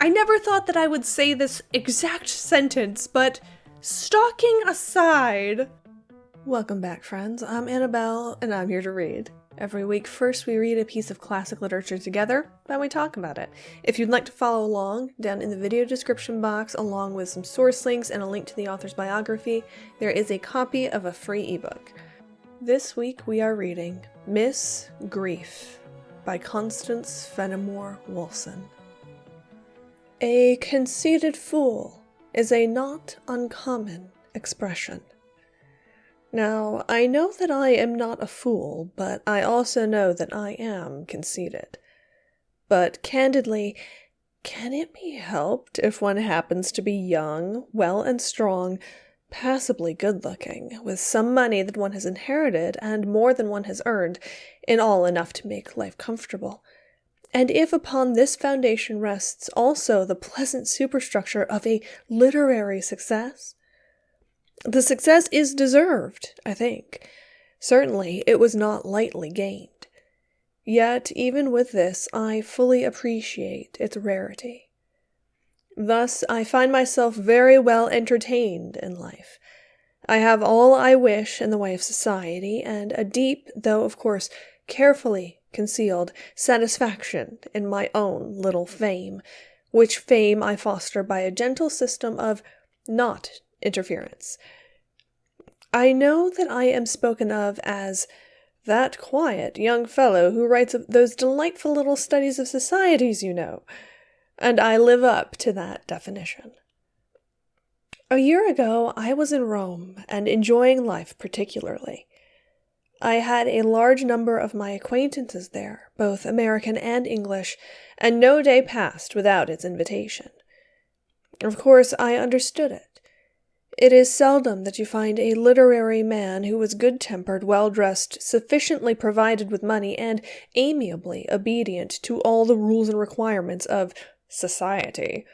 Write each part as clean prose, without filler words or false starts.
I never thought that I would say this exact sentence, but stalking aside. Welcome back, friends. I'm Annabelle, and I'm here to read. Every week, first we read a piece of classic literature together, then we talk about it. If you'd like to follow along, down in the video description box, along with some source links and a link to the author's biography, there is a copy of a free ebook. This week we are reading Miss Grief by Constance Fenimore Woolson. A conceited fool is a not uncommon expression. Now, I know that I am not a fool, but I also know that I am conceited. But candidly, can it be helped if one happens to be young, well and strong, passably good-looking, with some money that one has inherited and more than one has earned, in all enough to make life comfortable? And if upon this foundation rests also the pleasant superstructure of a literary success? The success is deserved, I think. Certainly, it was not lightly gained. Yet, even with this, I fully appreciate its rarity. Thus, I find myself very well entertained in life. I have all I wish in the way of society, and a deep, though of course carefully concealed, satisfaction in my own little fame, which fame I foster by a gentle system of not interference. I know that I am spoken of as that quiet young fellow who writes those delightful little studies of societies, you know, and I live up to that definition. A year ago, I was in Rome, and enjoying life particularly. I had a large number of my acquaintances there, both American and English, and no day passed without its invitation. Of course, I understood it. It is seldom that you find a literary man who is good-tempered, well-dressed, sufficiently provided with money, and amiably obedient to all the rules and requirements of society.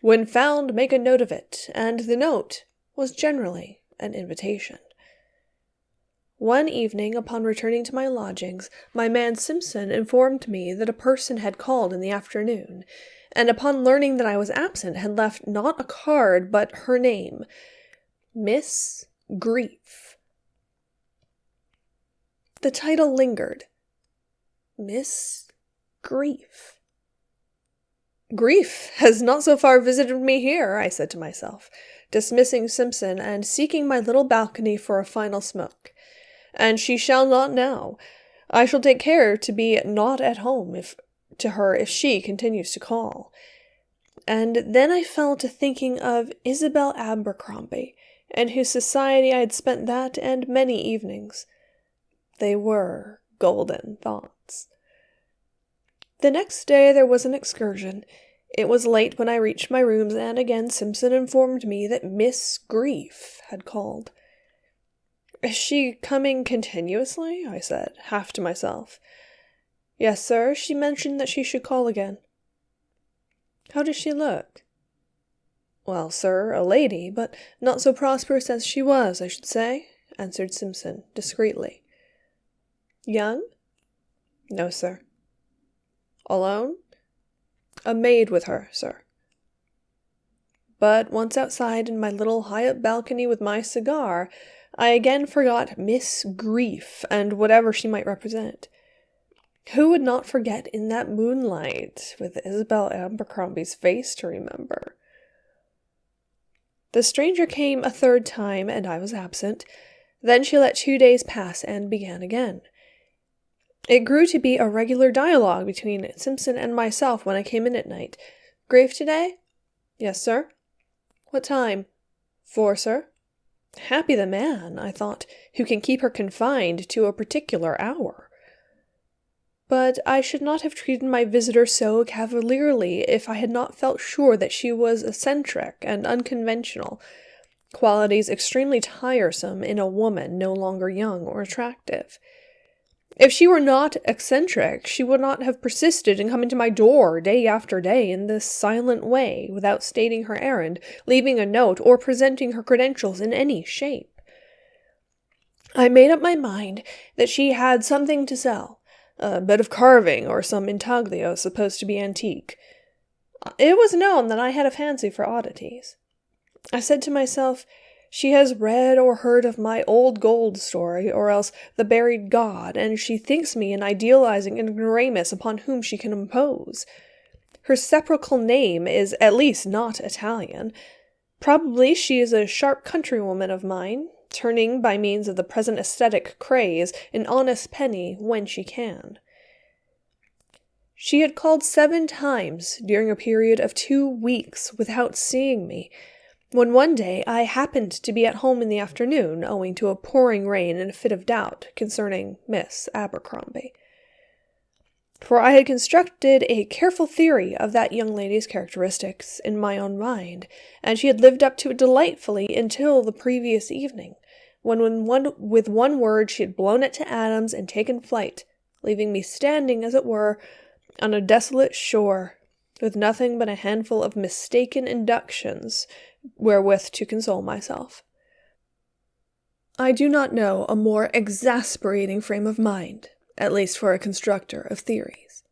When found, make a note of it, and the note was generally an invitation. One evening, upon returning to my lodgings, my man Simpson informed me that a person had called in the afternoon, and upon learning that I was absent, had left not a card, but her name, Miss Grief. The title lingered. Miss Grief. Grief has not so far visited me here, I said to myself, dismissing Simpson and seeking my little balcony for a final smoke. And she shall not now. I shall take care to be not at home to her if she continues to call. And then I fell to thinking of Isabel Abercrombie, in whose society I had spent that and many evenings. They were golden thoughts. The next day there was an excursion. It was late when I reached my rooms, and again Simpson informed me that Miss Grief had called. "Is she coming continuously?" I said, half to myself. "Yes, sir. She mentioned that she should call again." "How does she look?" "Well, sir, a lady, but not so prosperous as she was, I should say," answered Simpson, discreetly. "Young?" "No, sir." "Alone?" "A maid with her, sir." But once outside in my little high-up balcony with my cigar, I again forgot Miss Grief and whatever she might represent. Who would not forget in that moonlight, with Isabel Abercrombie's face to remember? The stranger came a third time, and I was absent. Then she let 2 days pass and began again. It grew to be a regular dialogue between Simpson and myself when I came in at night. "Grief today?" "Yes, sir." "What time?" "4, sir." Happy the man, I thought, who can keep her confined to a particular hour. But I should not have treated my visitor so cavalierly if I had not felt sure that she was eccentric and unconventional, qualities extremely tiresome in a woman no longer young or attractive. If she were not eccentric, she would not have persisted in coming to my door day after day in this silent way, without stating her errand, leaving a note, or presenting her credentials in any shape. I made up my mind that she had something to sell, a bit of carving or some intaglio supposed to be antique. It was known that I had a fancy for oddities. I said to myself, she has read or heard of my old gold story, or else the buried god, and she thinks me an idealizing ignoramus upon whom she can impose. Her sepulchral name is at least not Italian. Probably she is a sharp countrywoman of mine, turning by means of the present aesthetic craze an honest penny when she can. She had called 7 times during a period of 2 weeks without seeing me, when one day I happened to be at home in the afternoon, owing to a pouring rain and a fit of doubt concerning Miss Abercrombie. For I had constructed a careful theory of that young lady's characteristics in my own mind, and she had lived up to it delightfully until the previous evening, when with one word she had blown it to atoms and taken flight, leaving me standing, as it were, on a desolate shore, with nothing but a handful of mistaken inductions wherewith to console myself. I do not know a more exasperating frame of mind, at least for a constructor of theories.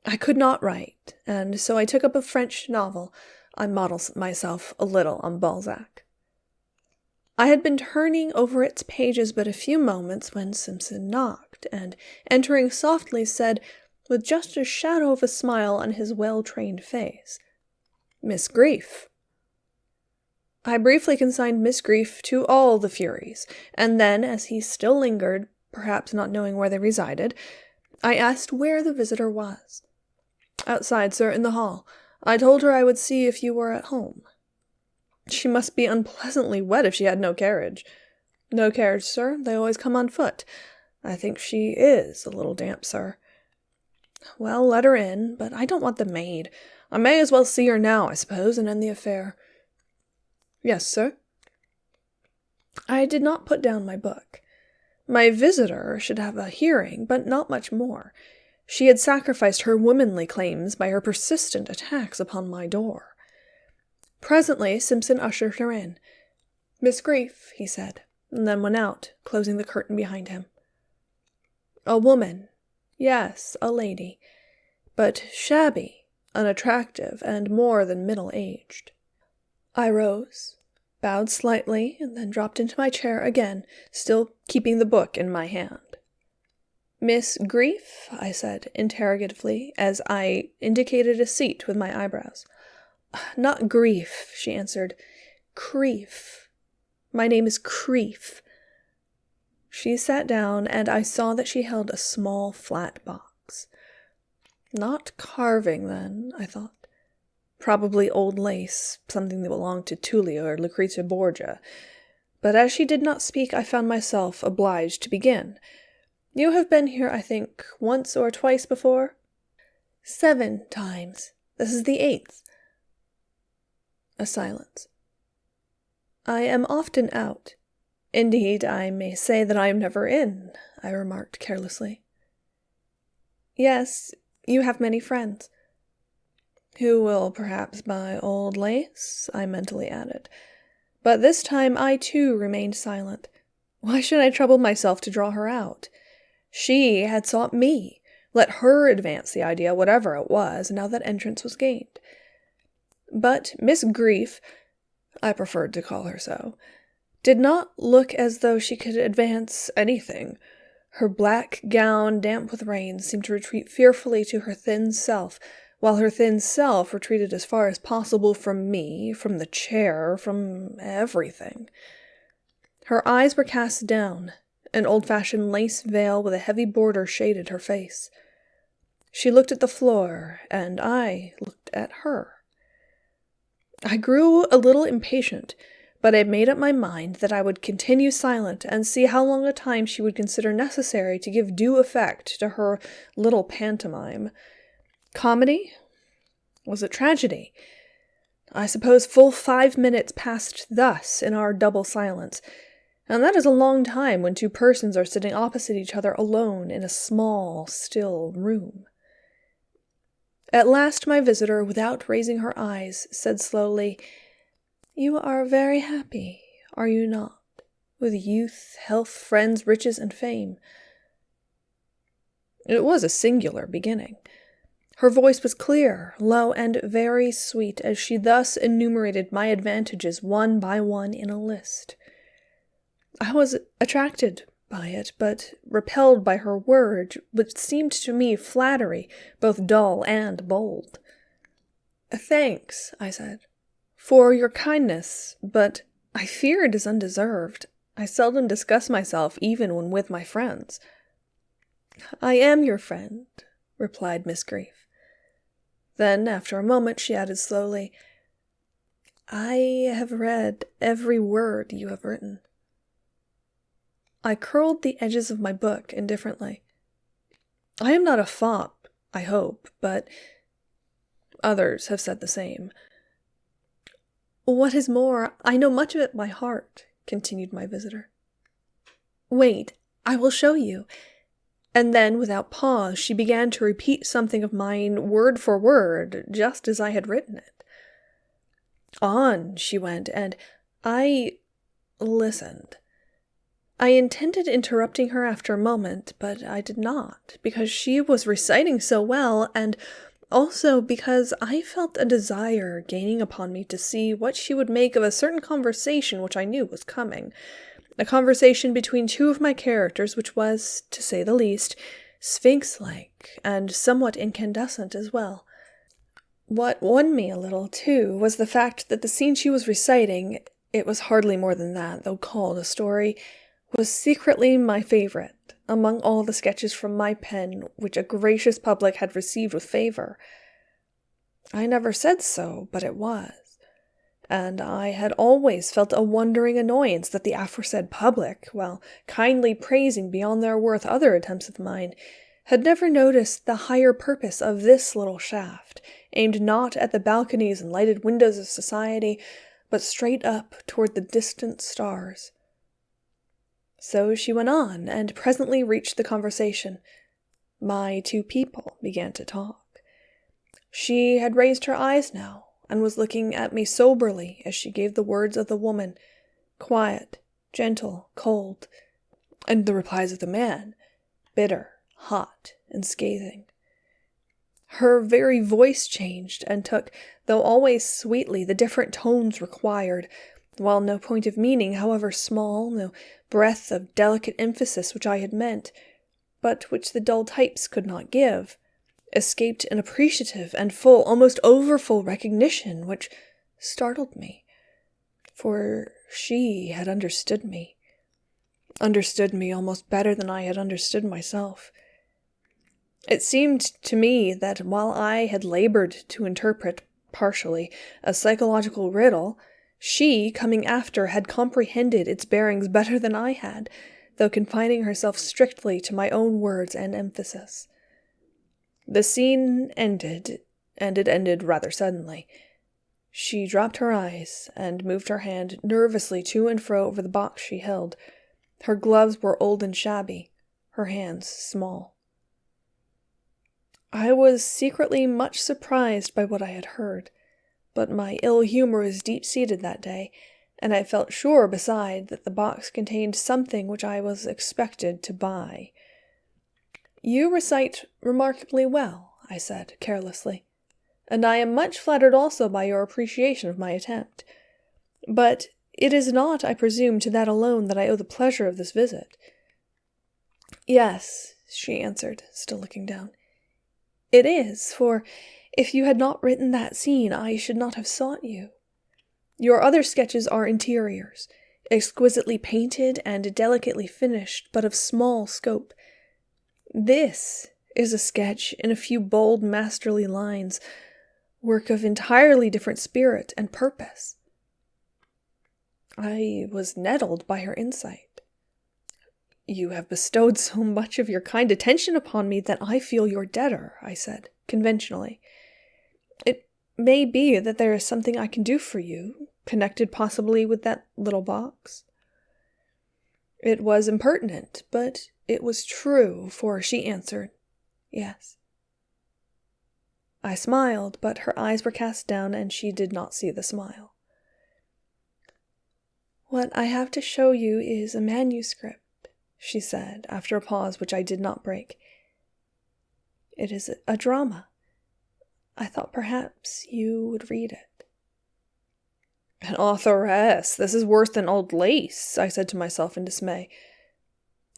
I could not write, and so I took up a French novel. I modelled myself a little on Balzac. I had been turning over its pages but a few moments when Simpson knocked, and, entering softly, said, with just a shadow of a smile on his well-trained face, "Miss Grief." I briefly consigned Miss Grief to all the Furies, and then, as he still lingered, perhaps not knowing where they resided, I asked where the visitor was. "Outside, sir, in the hall. I told her I would see if you were at home." "She must be unpleasantly wet if she had no carriage." "No carriage, sir. They always come on foot. I think she is a little damp, sir." "Well, let her in, but I don't want the maid. I may as well see her now, I suppose, and end the affair." "Yes, sir." I did not put down my book. My visitor should have a hearing, but not much more. She had sacrificed her womanly claims by her persistent attacks upon my door. Presently Simpson ushered her in. "Miss Grief," he said, and then went out, closing the curtain behind him. A woman. Yes, a lady. But shabby, unattractive, and more than middle-aged. I rose, bowed slightly, and then dropped into my chair again, still keeping the book in my hand. "Miss Grief?" I said, interrogatively, as I indicated a seat with my eyebrows. "Not Grief," she answered. "Creef. My name is Creef." She sat down, and I saw that she held a small, flat box. Not carving, then, I thought. Probably old lace, something that belonged to Tullio or Lucrezia Borgia. But as she did not speak, I found myself obliged to begin. "You have been here, I think, once or twice before?" 7 times. This is the 8th. A silence. "I am often out. Indeed, I may say that I am never in," I remarked carelessly. "Yes, you have many friends." "Who will perhaps buy old lace," I mentally added. But this time I too remained silent. Why should I trouble myself to draw her out? She had sought me. Let her advance the idea, whatever it was, now that entrance was gained. But Miss Grief, I preferred to call her so, did not look as though she could advance anything. Her black gown, damp with rain, seemed to retreat fearfully to her thin self, while her thin self retreated as far as possible from me, from the chair, from everything. Her eyes were cast down. An old-fashioned lace veil with a heavy border shaded her face. She looked at the floor, and I looked at her. I grew a little impatient, but I made up my mind that I would continue silent and see how long a time she would consider necessary to give due effect to her little pantomime. Comedy? Was it tragedy? I suppose full 5 minutes passed thus in our double silence, and that is a long time when 2 persons are sitting opposite each other alone in a small, still room. At last my visitor, without raising her eyes, said slowly, "You are very happy, are you not, with youth, health, friends, riches, and fame?" It was a singular beginning. Her voice was clear, low, and very sweet as she thus enumerated my advantages one by one in a list. I was attracted by it, but repelled by her word, which seemed to me flattery, both dull and bold. "Thanks," I said, "for your kindness, but I fear it is undeserved. I seldom discuss myself even when with my friends." "I am your friend," replied Miss Grief. Then, after a moment, she added slowly, "I have read every word you have written." I curled the edges of my book indifferently. I am not a fop, I hope, but others have said the same. "What is more, I know much of it by heart," continued my visitor. "Wait, I will show you." And then, without pause, she began to repeat something of mine word for word, just as I had written it. On she went, and I listened. I intended interrupting her after a moment, but I did not, because she was reciting so well, and also because I felt a desire gaining upon me to see what she would make of a certain conversation which I knew was coming. A conversation between two of my characters which was, to say the least, sphinx-like, and somewhat incandescent as well. What won me a little, too, was the fact that the scene she was reciting, it was hardly more than that, though called a story, was secretly my favorite, among all the sketches from my pen which a gracious public had received with favor. I never said so, but it was. And I had always felt a wondering annoyance that the aforesaid public, while kindly praising beyond their worth other attempts of mine, had never noticed the higher purpose of this little shaft, aimed not at the balconies and lighted windows of society, but straight up toward the distant stars. So she went on, and presently reached the conversation. My two people began to talk. She had raised her eyes now, and was looking at me soberly as she gave the words of the woman, quiet, gentle, cold, and the replies of the man, bitter, hot, and scathing. Her very voice changed, and took, though always sweetly, the different tones required, while no point of meaning, however small, no breath of delicate emphasis which I had meant, but which the dull types could not give, escaped an appreciative and full, almost overfull recognition, which startled me, for she had understood me almost better than I had understood myself. It seemed to me that while I had labored to interpret, partially, a psychological riddle, she, coming after, had comprehended its bearings better than I had, though confining herself strictly to my own words and emphasis. The scene ended, and it ended rather suddenly. She dropped her eyes, and moved her hand nervously to and fro over the box she held. Her gloves were old and shabby, her hands small. I was secretly much surprised by what I had heard, but my ill humor was deep-seated that day, and I felt sure, beside, that the box contained something which I was expected to buy. "You recite remarkably well," I said, carelessly, "and I am much flattered also by your appreciation of my attempt. But it is not, I presume, to that alone that I owe the pleasure of this visit." "Yes," she answered, still looking down. "It is, for if you had not written that scene, I should not have sought you. Your other sketches are interiors, exquisitely painted and delicately finished, but of small scope. This is a sketch in a few bold, masterly lines, work of entirely different spirit and purpose." I was nettled by her insight. "You have bestowed so much of your kind attention upon me that I feel your debtor," I said, conventionally. "It may be that there is something I can do for you, connected possibly with that little box." It was impertinent, but it was true, for she answered, "Yes." I smiled, but her eyes were cast down, and she did not see the smile. "What I have to show you is a manuscript," she said, after a pause which I did not break. "It is a drama, I thought perhaps you would read it." "An authoress! This is worse than old lace," I said to myself in dismay.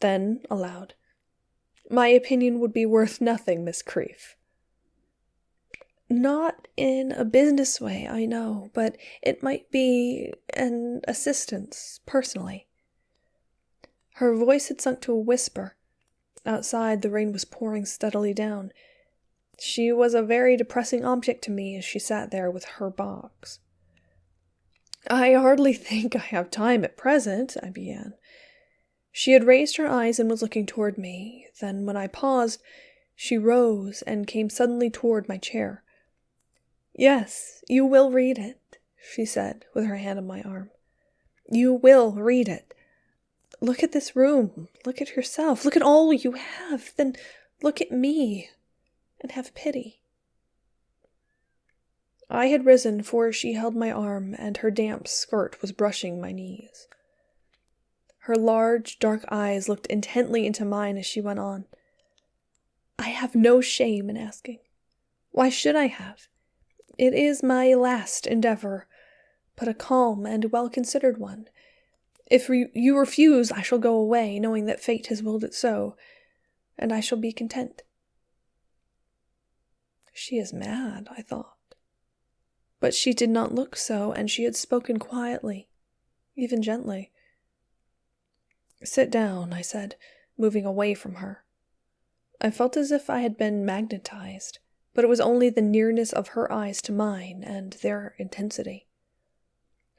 Then, aloud, "My opinion would be worth nothing, Miss Creef." "Not in a business way, I know, but it might be an assistance, personally." Her voice had sunk to a whisper. Outside, the rain was pouring steadily down. She was a very depressing object to me as she sat there with her box. "I hardly think I have time at present," I began. She had raised her eyes and was looking toward me. Then, when I paused, she rose and came suddenly toward my chair. "Yes, you will read it," she said, with her hand on my arm. "You will read it. Look at this room. Look at yourself. Look at all you have. Then look at me and have pity." I had risen, for she held my arm, and her damp skirt was brushing my knees. Her large, dark eyes looked intently into mine as she went on. "I have no shame in asking. Why should I have? It is my last endeavor, but a calm and well-considered one. If you refuse, I shall go away, knowing that fate has willed it so, and I shall be content." She is mad, I thought. But she did not look so, and she had spoken quietly, even gently. "Sit down," I said, moving away from her. I felt as if I had been magnetized, but it was only the nearness of her eyes to mine and their intensity.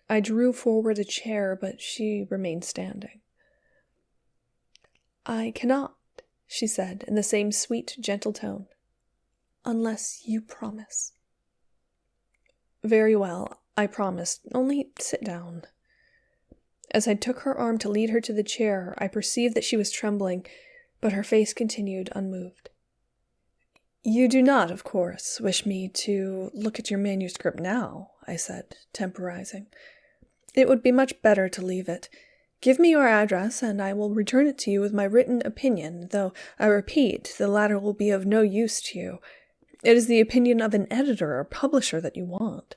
I drew forward a chair, but she remained standing. "I cannot," she said in the same sweet, gentle tone, "unless you promise." "Very well, I promised. Only sit down." As I took her arm to lead her to the chair, I perceived that she was trembling, but her face continued unmoved. "You do not, of course, wish me to look at your manuscript now," I said, temporizing. "It would be much better to leave it. Give me your address, and I will return it to you with my written opinion, though, I repeat, the latter will be of no use to you. It is the opinion of an editor or publisher that you want."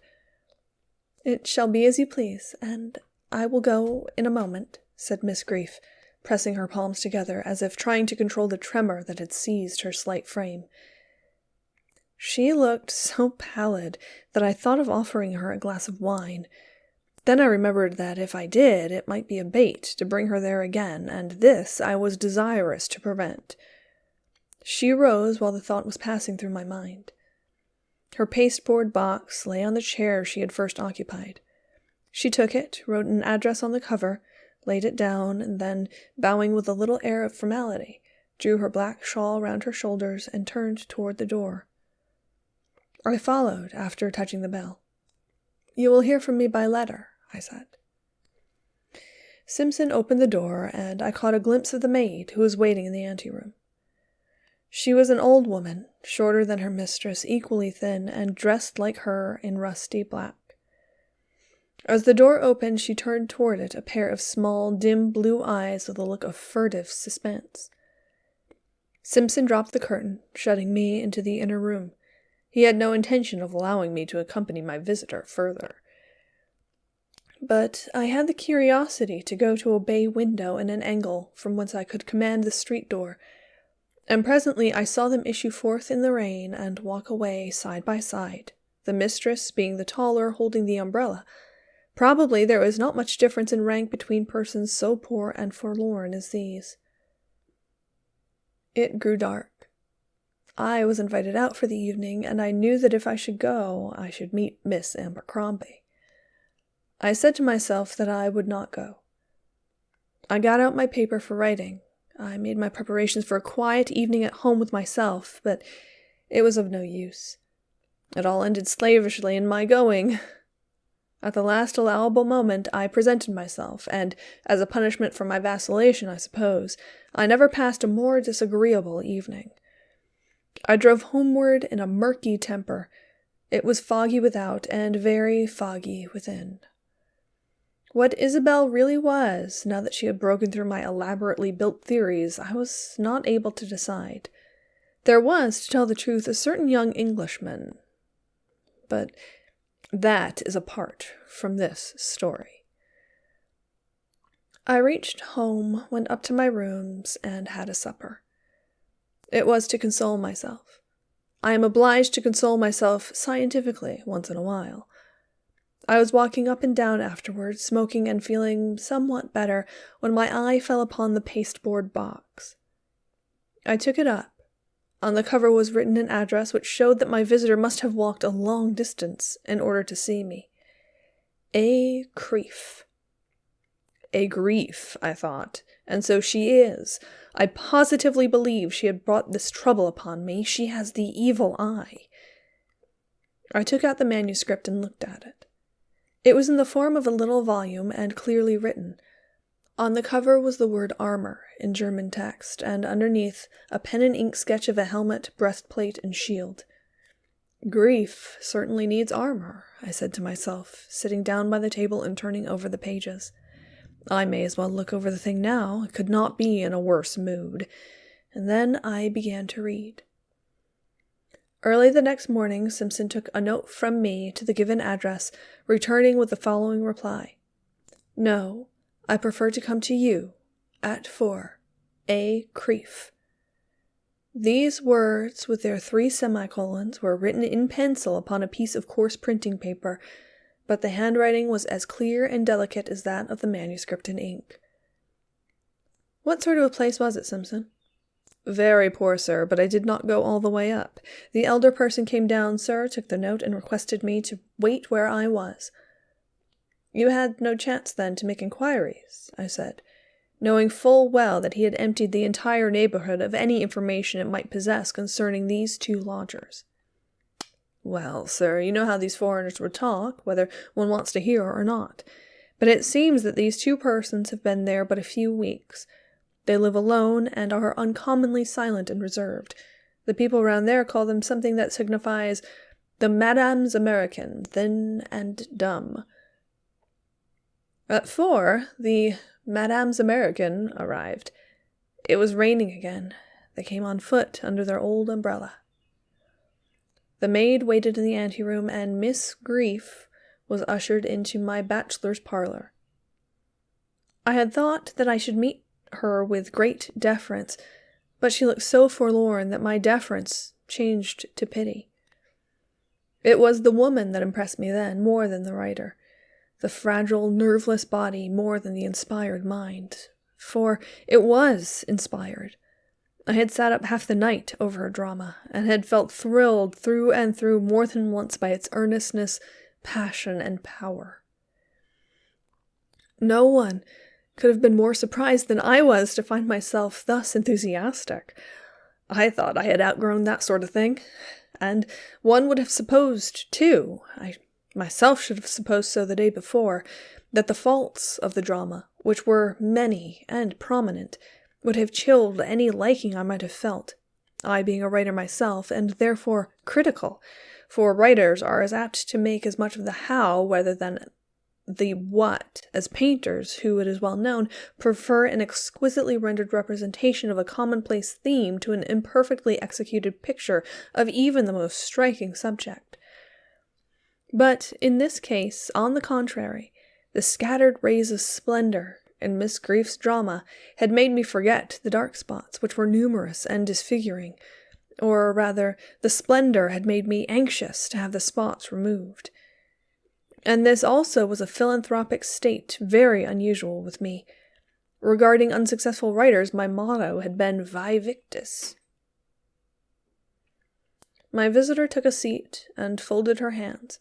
"It shall be as you please, and I will go in a moment," said Miss Grief, pressing her palms together as if trying to control the tremor that had seized her slight frame. She looked so pallid that I thought of offering her a glass of wine. Then I remembered that if I did, it might be a bait to bring her there again, and this I was desirous to prevent. She rose while the thought was passing through my mind. Her pasteboard box lay on the chair she had first occupied. She took it, wrote an address on the cover, laid it down, and then, bowing with a little air of formality, drew her black shawl round her shoulders and turned toward the door. I followed, after touching the bell. "You will hear from me by letter," I said. Simpson opened the door, and I caught a glimpse of the maid, who was waiting in the anteroom. She was an old woman, shorter than her mistress, equally thin, and dressed like her in rusty black. As the door opened, she turned toward it a pair of small, dim blue eyes with a look of furtive suspense. Simpson dropped the curtain, shutting me into the inner room. He had no intention of allowing me to accompany my visitor further. But I had the curiosity to go to a bay window in an angle from whence I could command the street door, and presently I saw them issue forth in the rain and walk away side by side, the mistress being the taller, holding the umbrella. Probably there was not much difference in rank between persons so poor and forlorn as these. It grew dark. I was invited out for the evening, and I knew that if I should go, I should meet Miss Abercrombie. I said to myself that I would not go. I got out my paper for writing. I made my preparations for a quiet evening at home with myself, but it was of no use. It all ended slavishly in my going. At the last allowable moment, I presented myself, and, as a punishment for my vacillation, I suppose, I never passed a more disagreeable evening. I drove homeward in a murky temper. It was foggy without, and very foggy within. What Isabel really was, now that she had broken through my elaborately built theories, I was not able to decide. There was, to tell the truth, a certain young Englishman, but that is apart from this story. I reached home, went up to my rooms, and had a supper. It was to console myself. I am obliged to console myself scientifically once in a while. I was walking up and down afterwards, smoking and feeling somewhat better, when my eye fell upon the pasteboard box. I took it up. On the cover was written an address which showed that my visitor must have walked a long distance in order to see me. A Creef. A grief, I thought, and so she is. I positively believe she had brought this trouble upon me. She has the evil eye. I took out the manuscript and looked at it. It was in the form of a little volume and clearly written. On the cover was the word armor in German text, and underneath a pen and ink sketch of a helmet, breastplate, and shield. Grief certainly needs armor, I said to myself, sitting down by the table and turning over the pages. I may as well look over the thing now. I could not be in a worse mood. And then I began to read. Early the next morning, Simpson took a note from me to the given address, returning with the following reply. No, I prefer to come to you, at 4, A. Creef. These words, with their 3 semicolons, were written in pencil upon a piece of coarse printing paper, but the handwriting was as clear and delicate as that of the manuscript in ink. What sort of a place was it, Simpson? Very poor, sir, but I did not go all the way up. The elder person came down, sir, took the note, and requested me to wait where I was. You had no chance, then, to make inquiries, I said, knowing full well that he had emptied the entire neighborhood of any information it might possess concerning these 2 lodgers. Well, sir, you know how these foreigners would talk, whether one wants to hear or not. But it seems that these 2 persons have been there but a few weeks. They live alone and are uncommonly silent and reserved. The people round there call them something that signifies the Madame's American, thin and dumb. At 4, the Madame's American arrived. It was raining again. They came on foot under their old umbrella. The maid waited in the anteroom, and Miss Grief was ushered into my bachelor's parlor. I had thought that I should meet her with great deference, but she looked so forlorn that my deference changed to pity. It was the woman that impressed me then, more than the writer. The fragile, nerveless body more than the inspired mind. For it was inspired. I had sat up half the night over a drama, and had felt thrilled through and through more than once by its earnestness, passion, and power. No one could have been more surprised than I was to find myself thus enthusiastic. I thought I had outgrown that sort of thing, and one would have supposed, too, I myself should have supposed so the day before, that the faults of the drama, which were many and prominent, would have chilled any liking I might have felt, I being a writer myself, and therefore critical, for writers are as apt to make as much of the how rather than the what, as painters, who, it is well known, prefer an exquisitely rendered representation of a commonplace theme to an imperfectly executed picture of even the most striking subject. But in this case, on the contrary, the scattered rays of splendor in Miss Grief's drama had made me forget the dark spots, which were numerous and disfiguring, or rather, the splendor had made me anxious to have the spots removed. And this also was a philanthropic state very unusual with me. Regarding unsuccessful writers, my motto had been Vae Victis. My visitor took a seat and folded her hands.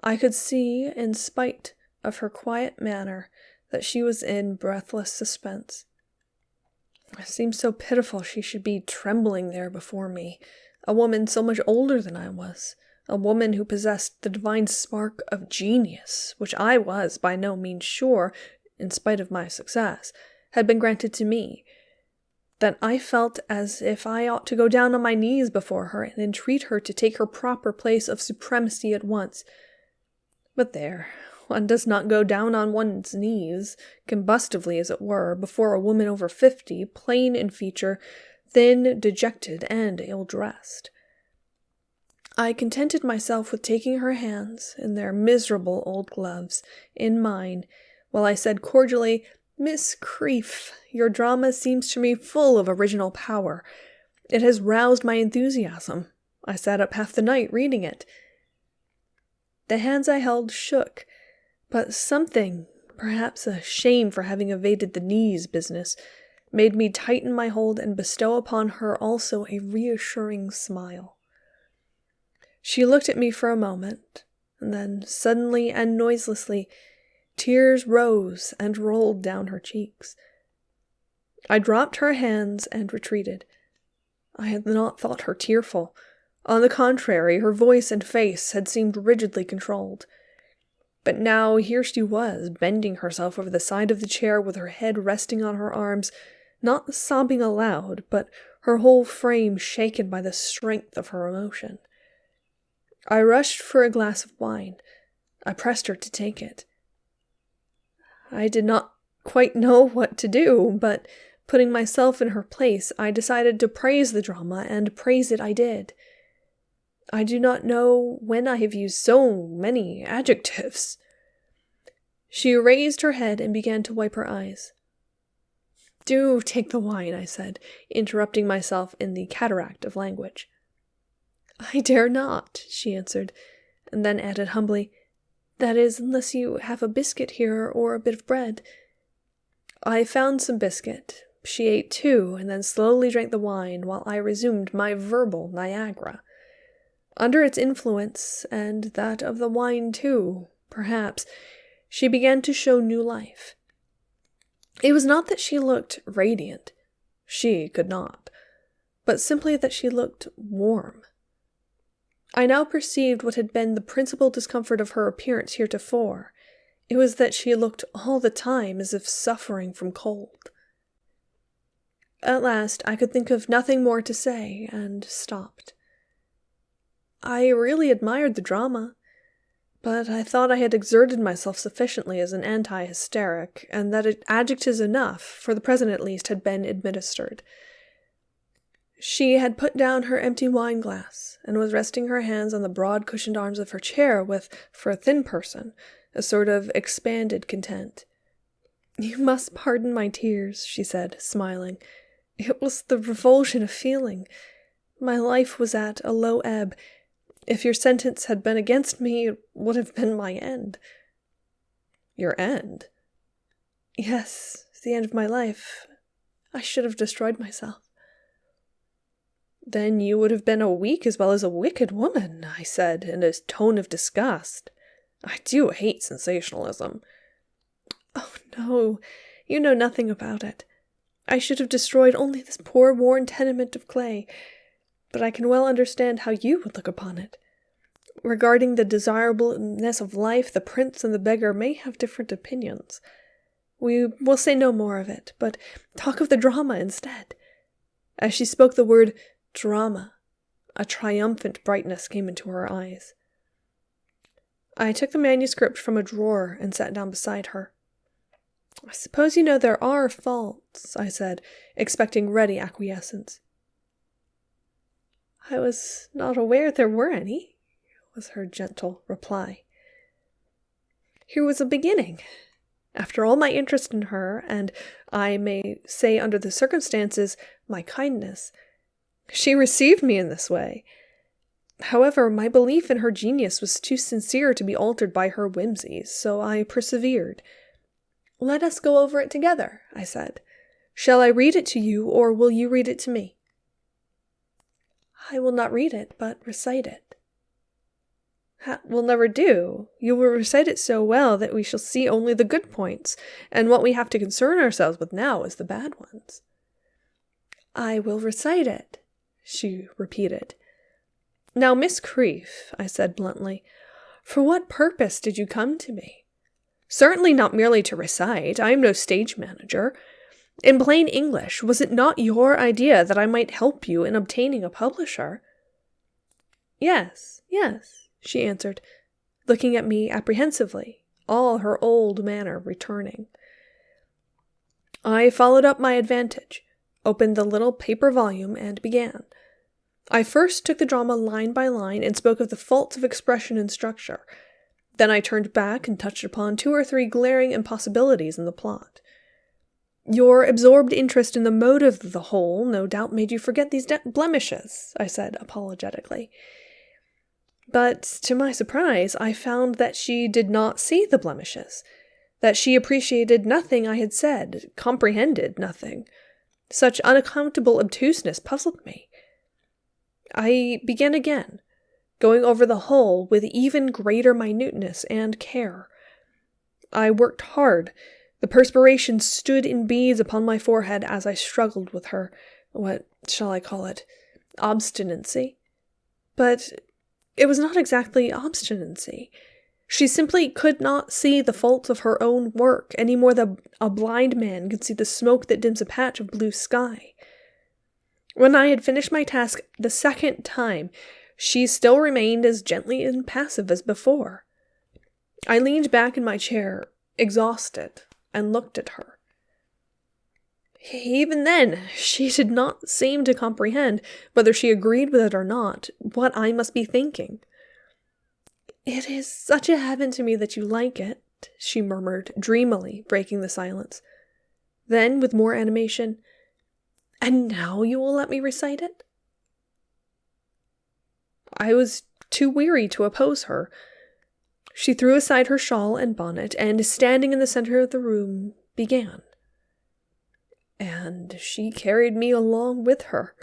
I could see, in spite of her quiet manner, that she was in breathless suspense. It seemed so pitiful she should be trembling there before me, a woman so much older than I was, a woman who possessed the divine spark of genius, which I was by no means sure, in spite of my success, had been granted to me, that I felt as if I ought to go down on my knees before her and entreat her to take her proper place of supremacy at once. But there, one does not go down on one's knees, combustively as it were, before a woman over 50, plain in feature, thin, dejected, and ill-dressed. I contented myself with taking her hands, in their miserable old gloves, in mine, while I said cordially, "Miss Creef, your drama seems to me full of original power. It has roused my enthusiasm. I sat up half the night reading it." The hands I held shook, but something, perhaps a shame for having evaded the knees business, made me tighten my hold and bestow upon her also a reassuring smile. She looked at me for a moment, and then, suddenly and noiselessly, tears rose and rolled down her cheeks. I dropped her hands and retreated. I had not thought her tearful. On the contrary, her voice and face had seemed rigidly controlled. But now here she was, bending herself over the side of the chair with her head resting on her arms, not sobbing aloud, but her whole frame shaken by the strength of her emotion. I rushed for a glass of wine. I pressed her to take it. I did not quite know what to do, but putting myself in her place, I decided to praise the drama, and praise it I did. I do not know when I have used so many adjectives. She raised her head and began to wipe her eyes. "Do take the wine," I said, interrupting myself in the cataract of language. "I dare not," she answered, and then added humbly, "that is, unless you have a biscuit here or a bit of bread." I found some biscuit. She ate two, and then slowly drank the wine, while I resumed my verbal Niagara. Under its influence, and that of the wine too, perhaps, she began to show new life. It was not that she looked radiant. She could not. But simply that she looked warm. I now perceived what had been the principal discomfort of her appearance heretofore. It was that she looked all the time as if suffering from cold. At last I could think of nothing more to say, and stopped. I really admired the drama, but I thought I had exerted myself sufficiently as an anti-hysteric, and that adjectives enough, for the present at least, had been administered. She had put down her empty wine-glass, and was resting her hands on the broad cushioned arms of her chair with, for a thin person, a sort of expanded content. "You must pardon my tears," she said, smiling. "It was the revulsion of feeling. My life was at a low ebb. If your sentence had been against me, it would have been my end." "Your end?" "Yes, the end of my life. I should have destroyed myself." "Then you would have been a weak as well as a wicked woman," I said, in a tone of disgust. I do hate sensationalism. "Oh, no, you know nothing about it. I should have destroyed only this poor worn tenement of clay, but I can well understand how you would look upon it. Regarding the desirableness of life, the prince and the beggar may have different opinions. We will say no more of it, but talk of the drama instead." As she spoke the word drama, a triumphant brightness came into her eyes. I took the manuscript from a drawer and sat down beside her. "I suppose you know there are faults," I said, expecting ready acquiescence. "I was not aware there were any," was her gentle reply. Here was a beginning. After all my interest in her, and I may say under the circumstances, my kindness, she received me in this way. However, my belief in her genius was too sincere to be altered by her whimsies, so I persevered. "Let us go over it together," I said. "Shall I read it to you, or will you read it to me?" "I will not read it, but recite it." "That will never do. You will recite it so well that we shall see only the good points, and what we have to concern ourselves with now is the bad ones." "I will recite it," she repeated. "Now, Miss Creef," I said bluntly, "for what purpose did you come to me? Certainly not merely to recite. I am no stage manager. In plain English, was it not your idea that I might help you in obtaining a publisher?" Yes, she answered, looking at me apprehensively, all her old manner returning. I followed up my advantage, opened the little paper volume, and began. I first took the drama line by line and spoke of the faults of expression and structure. Then I turned back and touched upon 2 or 3 glaring impossibilities in the plot. Your absorbed interest in the motive of the whole no doubt made you forget these blemishes, I said apologetically. But to my surprise, I found that she did not see the blemishes, that she appreciated nothing I had said, comprehended nothing. Such unaccountable obtuseness puzzled me. I began again, going over the whole with even greater minuteness and care. I worked hard. The perspiration stood in beads upon my forehead as I struggled with her, what shall I call it, obstinacy? But it was not exactly obstinacy. She simply could not see the faults of her own work, any more than a blind man can see the smoke that dims a patch of blue sky. When I had finished my task the second time, she still remained as gently impassive as before. I leaned back in my chair, exhausted, and looked at her. Even then, she did not seem to comprehend, whether she agreed with it or not, what I must be thinking. "It is such a heaven to me that you like it," she murmured, dreamily, breaking the silence. Then, with more animation, "And now you will let me recite it?" I was too weary to oppose her. She threw aside her shawl and bonnet, and, standing in the center of the room, began. And she carried me along with her.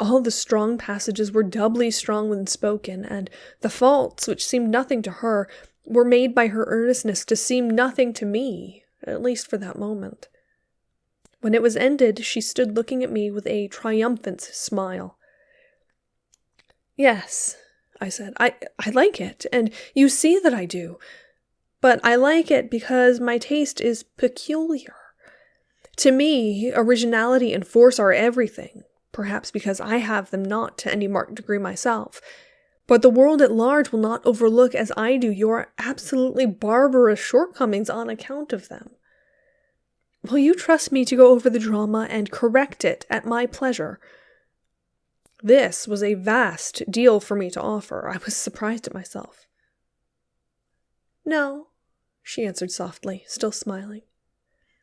All the strong passages were doubly strong when spoken, and the faults, which seemed nothing to her, were made by her earnestness to seem nothing to me, at least for that moment. When it was ended, she stood looking at me with a triumphant smile. "Yes," I said, I like it, and you see that I do. But I like it because my taste is peculiar. To me, originality and force are everything, perhaps because I have them not to any marked degree myself. But the world at large will not overlook as I do your absolutely barbarous shortcomings on account of them. Will you trust me to go over the drama and correct it at my pleasure?" This was a vast deal for me to offer. I was surprised at myself. "No," she answered softly, still smiling.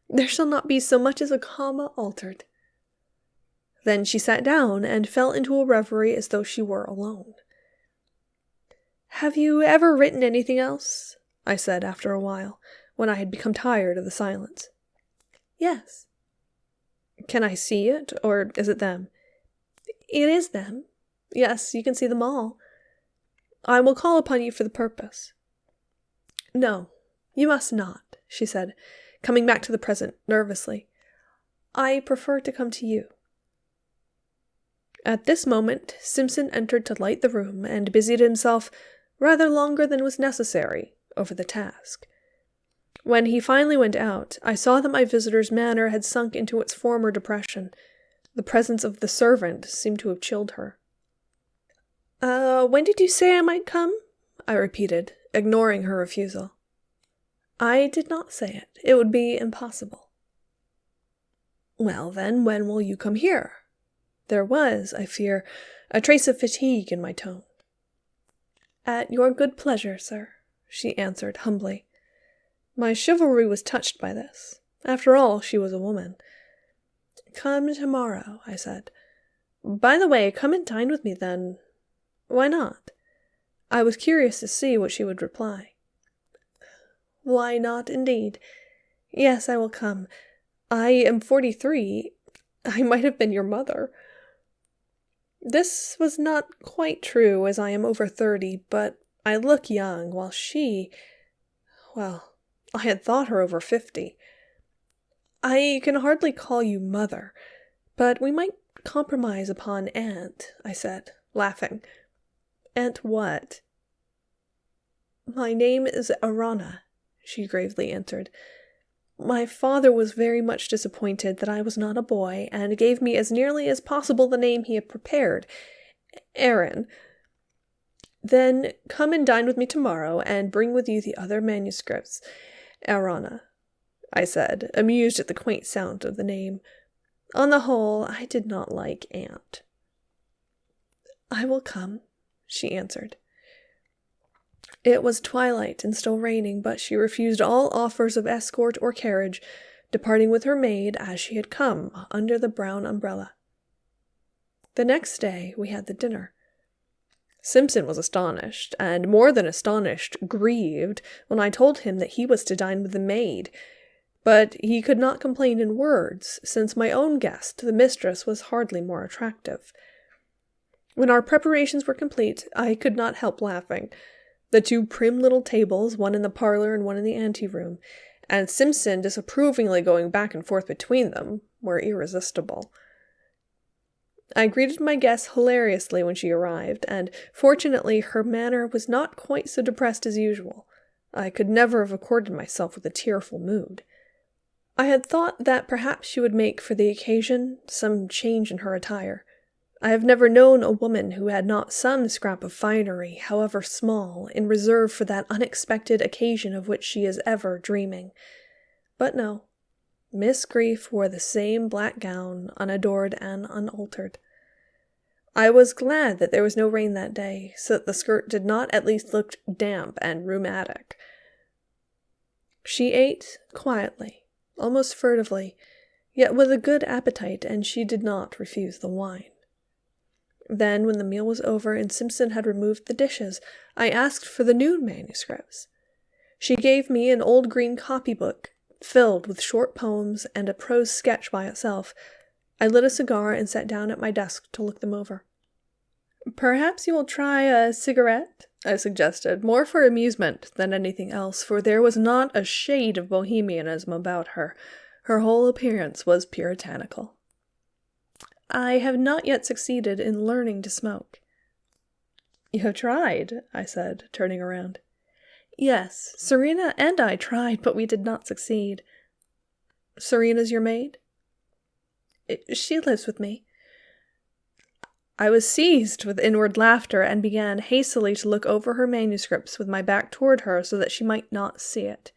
"There shall not be so much as a comma altered." Then she sat down and fell into a reverie as though she were alone. "Have you ever written anything else?" I said after a while, when I had become tired of the silence. "Yes." "Can I see it, or is it them?" "It is them. Yes, you can see them all. I will call upon you for the purpose." "No, you must not," she said, coming back to the present nervously. "I prefer to come to you." At this moment, Simpson entered to light the room and busied himself, rather longer than was necessary, over the task. When he finally went out, I saw that my visitor's manner had sunk into its former depression. The presence of the servant seemed to have chilled her. When did you say I might come?" I repeated, ignoring her refusal. "I did not say it. It would be impossible." "Well, then, when will you come here?" There was, I fear, a trace of fatigue in my tone. "At your good pleasure, sir," she answered humbly. My chivalry was touched by this. After all, she was a woman. "Come tomorrow," I said. "By the way, come and dine with me then." "Why not?" I was curious to see what she would reply. "Why not, indeed? Yes, I will come. I am 43. I might have been your mother." This was not quite true, as I am over 30, but I look young, while well, I had thought her over 50. "I can hardly call you mother, but we might compromise upon aunt," I said, laughing. "Aunt what?" "My name is Arana," she gravely answered. "My father was very much disappointed that I was not a boy, and gave me as nearly as possible the name he had prepared, Aaron. Then come and dine with me tomorrow, and bring with you the other manuscripts. Arana," I said, amused at the quaint sound of the name. On the whole, I did not like aunt. "I will come," she answered. It was twilight and still raining, but she refused all offers of escort or carriage, departing with her maid as she had come, under the brown umbrella. The next day we had the dinner. Simpson was astonished, and more than astonished, grieved, when I told him that he was to dine with the maid. But he could not complain in words, since my own guest, the mistress, was hardly more attractive. When our preparations were complete, I could not help laughing. The two prim little tables, one in the parlor and one in the anteroom, and Simpson disapprovingly going back and forth between them, were irresistible. I greeted my guest hilariously when she arrived, and fortunately her manner was not quite so depressed as usual. I could never have accorded myself with a tearful mood. I had thought that perhaps she would make for the occasion some change in her attire. I have never known a woman who had not some scrap of finery, however small, in reserve for that unexpected occasion of which she is ever dreaming. But no. Miss Grief wore the same black gown, unadored and unaltered. I was glad that there was no rain that day, so that the skirt did not at least look damp and rheumatic. She ate quietly, almost furtively, yet with a good appetite, and she did not refuse the wine. Then, when the meal was over and Simpson had removed the dishes, I asked for the new manuscripts. She gave me an old green copybook, filled with short poems and a prose sketch by itself. I lit a cigar and sat down at my desk to look them over. "Perhaps you will try a cigarette?" I suggested, more for amusement than anything else, for there was not a shade of bohemianism about her. Her whole appearance was puritanical. "I have not yet succeeded in learning to smoke." "You have tried?" I said, turning around. "Yes, Serena and I tried, but we did not succeed." "Serena's your maid?" "She lives with me." I was seized with inward laughter and began hastily to look over her manuscripts with my back toward her so that she might not see it.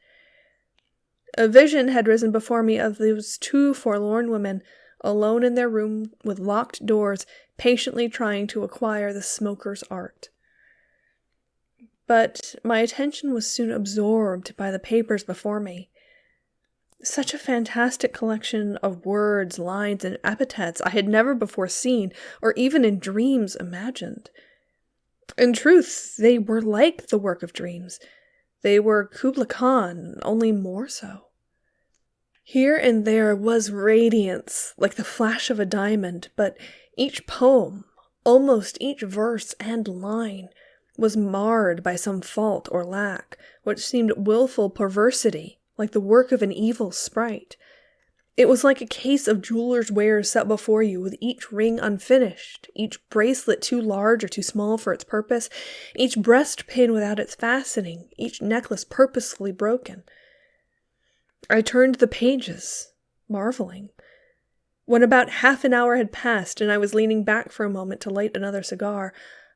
A vision had risen before me of those two forlorn women, alone in their room with locked doors, patiently trying to acquire the smoker's art. But my attention was soon absorbed by the papers before me. Such a fantastic collection of words, lines, and epithets I had never before seen, or even in dreams imagined. In truth, they were like the work of dreams. They were Kubla Khan, only more so. Here and there was radiance, like the flash of a diamond, but each poem, almost each verse and line, was marred by some fault or lack, which seemed willful perversity, like the work of an evil sprite. It was like a case of jeweler's wares set before you, with each ring unfinished, each bracelet too large or too small for its purpose, each breast pin without its fastening, each necklace purposefully broken. I turned the pages, marveling. When about half an hour had passed and I was leaning back for a moment to light another cigar,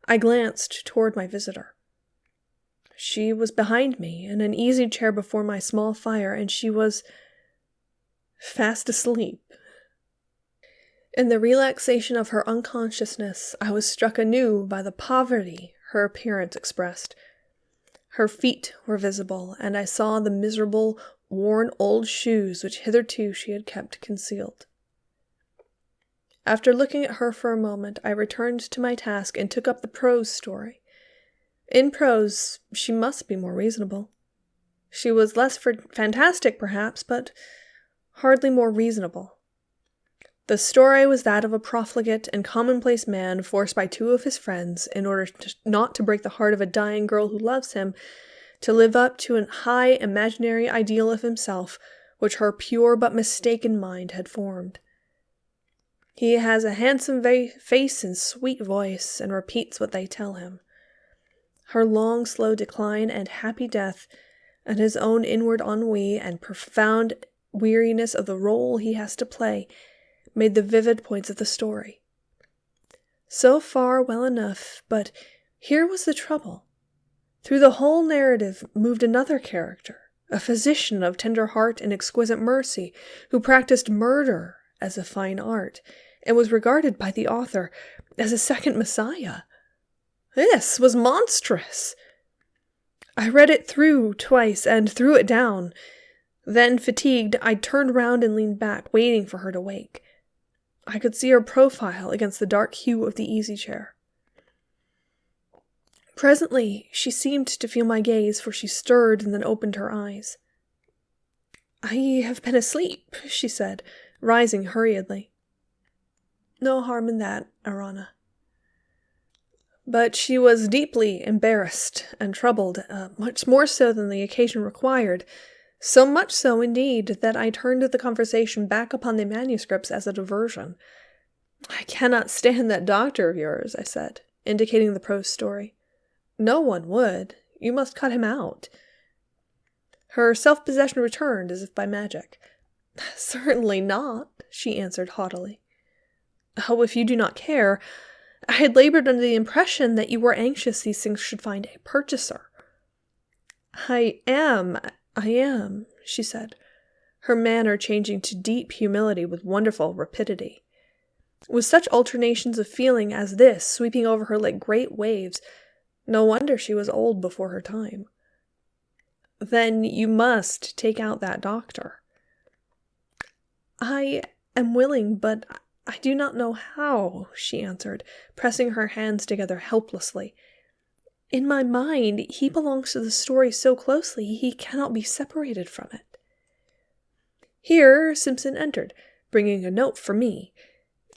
I glanced toward my visitor. She was behind me, in an easy chair before my small fire, and she was fast asleep. In the relaxation of her unconsciousness, I was struck anew by the poverty her appearance expressed. Her feet were visible, and I saw the miserable, worn old shoes which hitherto she had kept concealed. After looking at her for a moment, I returned to my task and took up the prose story. In prose, she must be more reasonable. She was less fantastic, perhaps, but hardly more reasonable. The story was that of a profligate and commonplace man forced by two of his friends, in order not to break the heart of a dying girl who loves him, to live up to a high imaginary ideal of himself which her pure but mistaken mind had formed. He has a handsome face and sweet voice, and repeats what they tell him. Her long, slow decline and happy death, and his own inward ennui and profound weariness of the role he has to play, made the vivid points of the story. So far, well enough, but here was the trouble. Through the whole narrative moved another character, a physician of tender heart and exquisite mercy, who practiced murder as a fine art, and was regarded by the author as a second Messiah, This was monstrous. I read it through twice and threw it down. Then, fatigued, I turned round and leaned back, waiting for her to wake. I could see her profile against the dark hue of the easy-chair. Presently, she seemed to feel my gaze, for she stirred and then opened her eyes. "I have been asleep," she said, rising hurriedly. "No harm in that, Arana." But she was deeply embarrassed and troubled, much more so than the occasion required, so much so, indeed, that I turned the conversation back upon the manuscripts as a diversion. "I cannot stand that doctor of yours," I said, indicating the prose story. "No one would. You must cut him out." Her self-possession returned as if by magic. "Certainly not," she answered haughtily. "Oh, if you do not care, I had labored under the impression that you were anxious these things should find a purchaser." I am, she said, her manner changing to deep humility with wonderful rapidity. With such alternations of feeling as this sweeping over her like great waves, no wonder she was old before her time. "Then you must take out that doctor." "I am willing, but I do not know how," she answered, pressing her hands together helplessly. "In my mind, he belongs to the story so closely he cannot be separated from it." Here Simpson entered, bringing a note for me.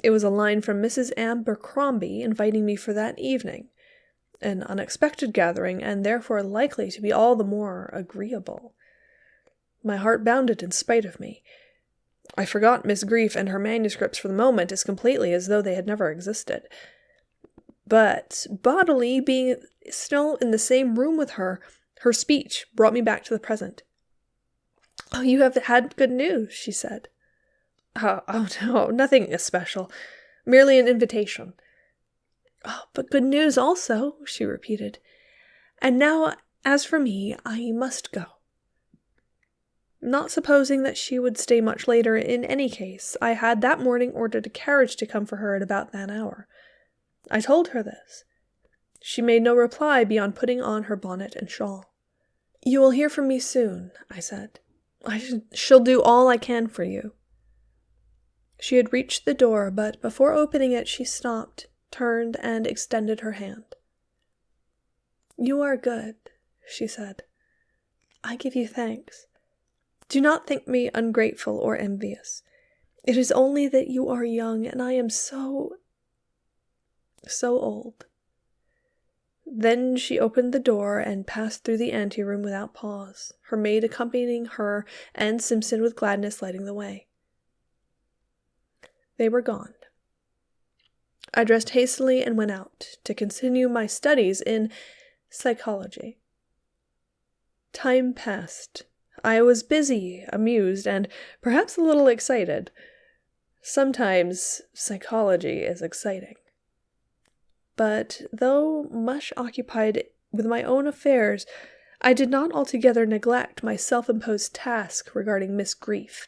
It was a line from Mrs. Abercrombie inviting me for that evening, an unexpected gathering, and therefore likely to be all the more agreeable. My heart bounded in spite of me. I forgot Miss Grief and her manuscripts for the moment as completely as though they had never existed. But bodily being still in the same room with her, her speech brought me back to the present. "Oh, you have had good news," she said. Oh no, nothing especial. Merely an invitation." "Oh, but good news also," she repeated. "And now, as for me, I must go." Not supposing that she would stay much later in any case, I had that morning ordered a carriage to come for her at about that hour. I told her this. She made no reply beyond putting on her bonnet and shawl. "You will hear from me soon," I said. "I shall do all I can for you." She had reached the door, but before opening it she stopped, turned, and extended her hand. "You are good," she said. "I give you thanks. Do not think me ungrateful or envious. It is only that you are young, and I am so old." Then she opened the door and passed through the anteroom without pause, her maid accompanying her and Simpson with gladness lighting the way. They were gone. I dressed hastily and went out to continue my studies in psychology. Time passed. I was busy, amused, and perhaps a little excited. Sometimes psychology is exciting. But though much occupied with my own affairs, I did not altogether neglect my self-imposed task regarding Miss Grief.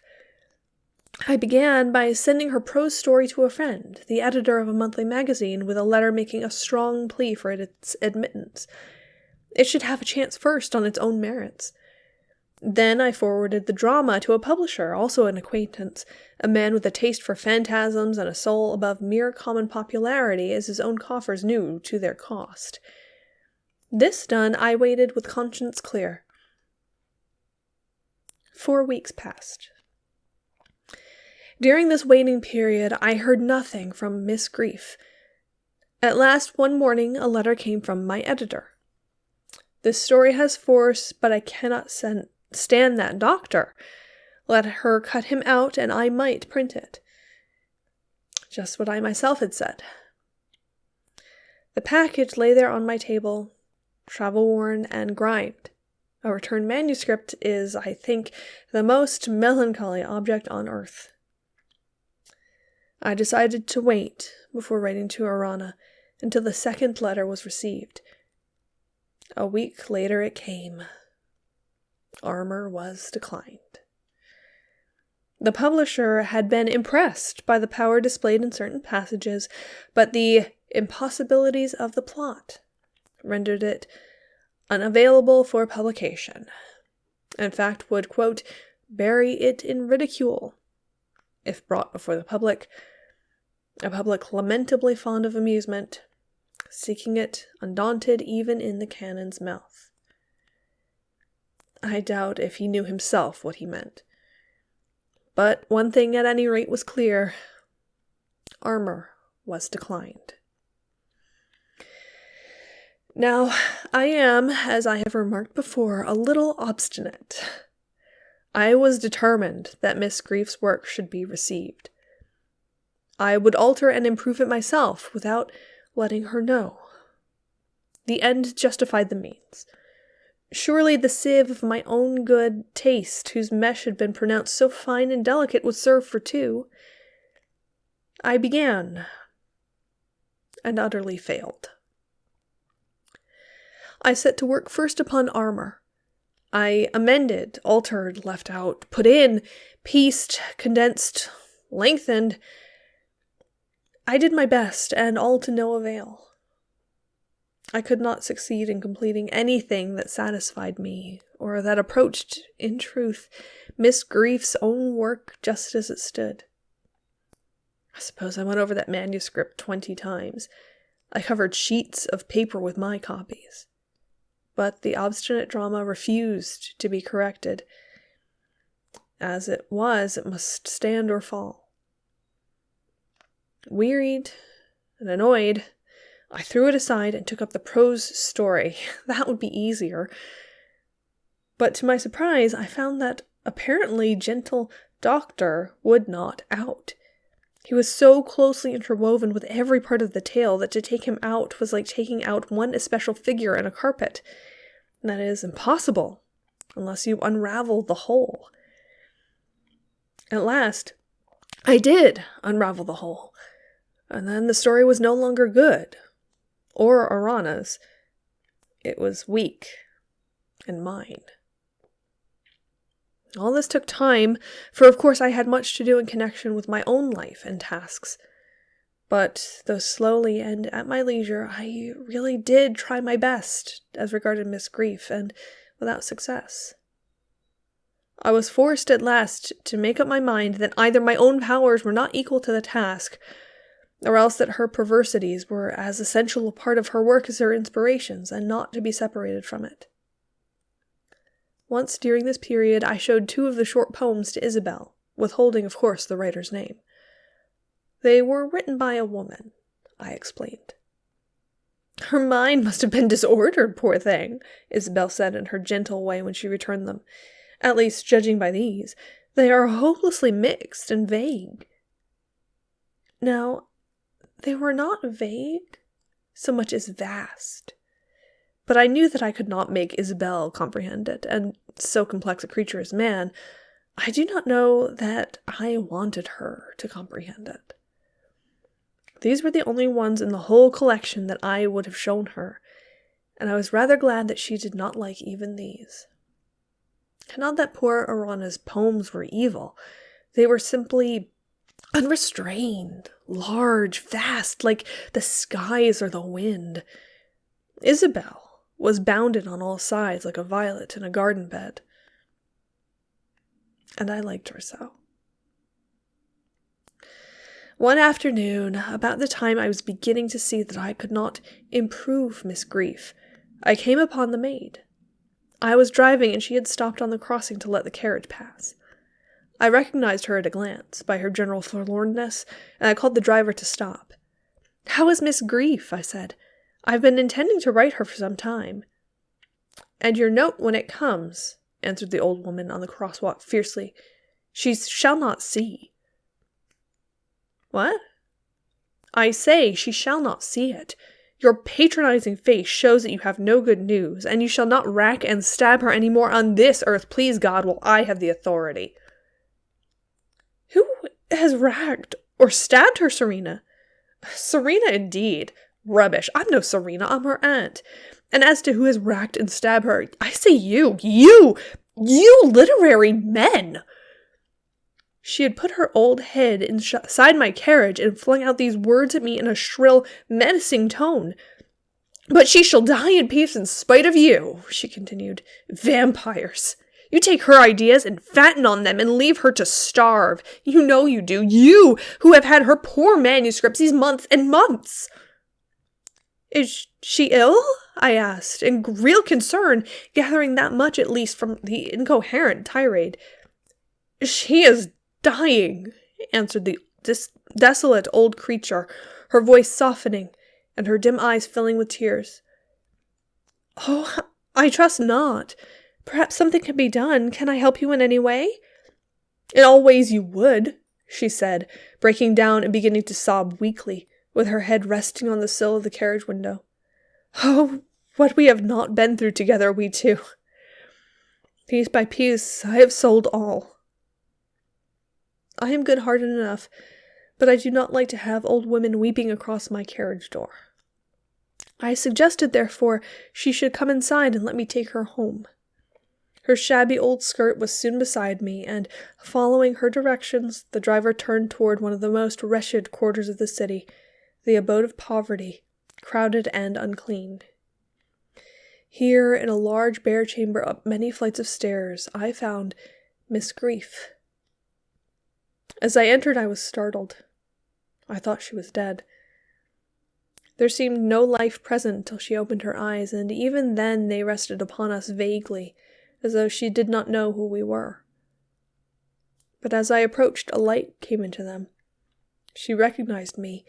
I began by sending her prose story to a friend, the editor of a monthly magazine, with a letter making a strong plea for its admittance. It should have a chance first on its own merits. Then I forwarded the drama to a publisher, also an acquaintance, a man with a taste for phantasms and a soul above mere common popularity, as his own coffers knew to their cost. This done, I waited with conscience clear. 4 weeks passed. During this waiting period, I heard nothing from Miss Grief. At last, one morning, a letter came from my editor. "This story has force, but I cannot stand that doctor. Let her cut him out, and I might print it." Just what I myself had said. The package lay there on my table, travel-worn and grimed. A returned manuscript is, I think, the most melancholy object on earth. I decided to wait before writing to Arana until the second letter was received. A week later it came. Armor was declined. The publisher had been impressed by the power displayed in certain passages, but the impossibilities of the plot rendered it unavailable for publication. In fact, would, quote, bury it in ridicule, if brought before the public, a public lamentably fond of amusement, seeking it undaunted even in the cannon's mouth. I doubt if he knew himself what he meant. But one thing at any rate was clear. Armor was declined. Now, I am, as I have remarked before, a little obstinate. I was determined that Miss Grief's work should be received. I would alter and improve it myself without letting her know. The end justified the means. Surely the sieve of my own good taste, whose mesh had been pronounced so fine and delicate, would serve for two. I began, and utterly failed. I set to work first upon armor. I amended, altered, left out, put in, pieced, condensed, lengthened. I did my best, and all to no avail. I could not succeed in completing anything that satisfied me, or that approached, in truth, Miss Grief's own work just as it stood. I suppose I went over that manuscript 20 times. I covered sheets of paper with my copies. But the obstinate drama refused to be corrected. As it was, it must stand or fall. Wearied and annoyed, I threw it aside and took up the prose story. That would be easier. But to my surprise, I found that apparently gentle doctor would not out. He was so closely interwoven with every part of the tale that to take him out was like taking out one especial figure in a carpet. And that is impossible unless you unravel the whole. At last, I did unravel the whole, and then the story was no longer good, or Arana's. It was weak and mine. All this took time, for of course I had much to do in connection with my own life and tasks. But, though slowly and at my leisure, I really did try my best as regarded Miss Grief, and without success. I was forced at last to make up my mind that either my own powers were not equal to the task, or else that her perversities were as essential a part of her work as her inspirations, and not to be separated from it. Once during this period I showed 2 of the short poems to Isabel, withholding of course the writer's name. They were written by a woman, I explained. Her mind must have been disordered, poor thing, Isabel said in her gentle way when she returned them. At least, judging by these, they are hopelessly mixed and vague. Now, they were not vague so much as vast. But I knew that I could not make Isabel comprehend it, and so complex a creature as man, I do not know that I wanted her to comprehend it. These were the only ones in the whole collection that I would have shown her, and I was rather glad that she did not like even these. Not that poor Arana's poems were evil. They were simply unrestrained, large, vast, like the skies or the wind. Isabel was bounded on all sides like a violet in a garden bed. And I liked her so. One afternoon, about the time I was beginning to see that I could not improve Miss Grief, I came upon the maid. I was driving, and she had stopped on the crossing to let the carriage pass. I recognized her at a glance, by her general forlornness, and I called the driver to stop. "How is Miss Grief?" I said. "I've been intending to write her for some time." "And your note when it comes," answered the old woman on the crosswalk fiercely. "She shall not see." "What?" "I say she shall not see it. Your patronizing face shows that you have no good news, and you shall not rack and stab her any more on this earth, please God, while I have the authority." "Who has racked or stabbed her, Serena?" "Serena, indeed. Rubbish. I'm no Serena, I'm her aunt. And as to who has racked and stabbed her, I say you literary men!" She had put her old head inside my carriage and flung out these words at me in a shrill, menacing tone. But she shall die in peace in spite of you, she continued. Vampires! You take her ideas and fatten on them and leave her to starve. You know you do. You, who have had her poor manuscripts these months and months. Is she ill? I asked, in real concern, gathering that much at least from the incoherent tirade. She is dying, answered the desolate old creature, her voice softening, and her dim eyes filling with tears. Oh, I trust not. Perhaps something can be done. Can I help you in any way? In all ways you would, she said, breaking down and beginning to sob weakly, with her head resting on the sill of the carriage window. Oh, what we have not been through together, we two. Piece by piece, I have sold all. I am good-hearted enough, but I do not like to have old women weeping across my carriage door. I suggested, therefore, she should come inside and let me take her home. Her shabby old skirt was soon beside me, and, following her directions, the driver turned toward one of the most wretched quarters of the city, the abode of poverty, crowded and unclean. Here, in a large bare chamber up many flights of stairs, I found Miss Grief. As I entered, I was startled. I thought she was dead. There seemed no life present till she opened her eyes, and even then they rested upon us vaguely, as though she did not know who we were. But as I approached, a light came into them. She recognized me,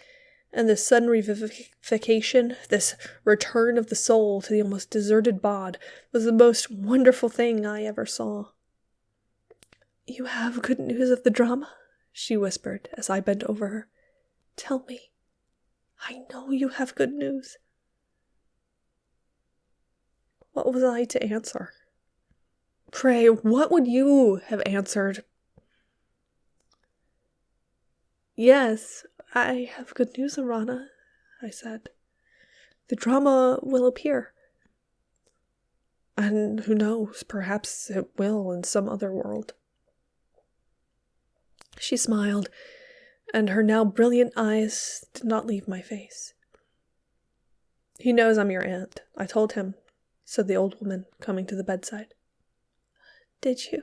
and this sudden revivification, this return of the soul to the almost deserted bod, was the most wonderful thing I ever saw. You have good news of the drama? She whispered as I bent over her. Tell me. I know you have good news. What was I to answer? Pray, what would you have answered? Yes, I have good news, Arana, I said. The drama will appear. And who knows, perhaps it will in some other world. She smiled, and her now brilliant eyes did not leave my face. He knows I'm your aunt, I told him, said the old woman, coming to the bedside. Did you?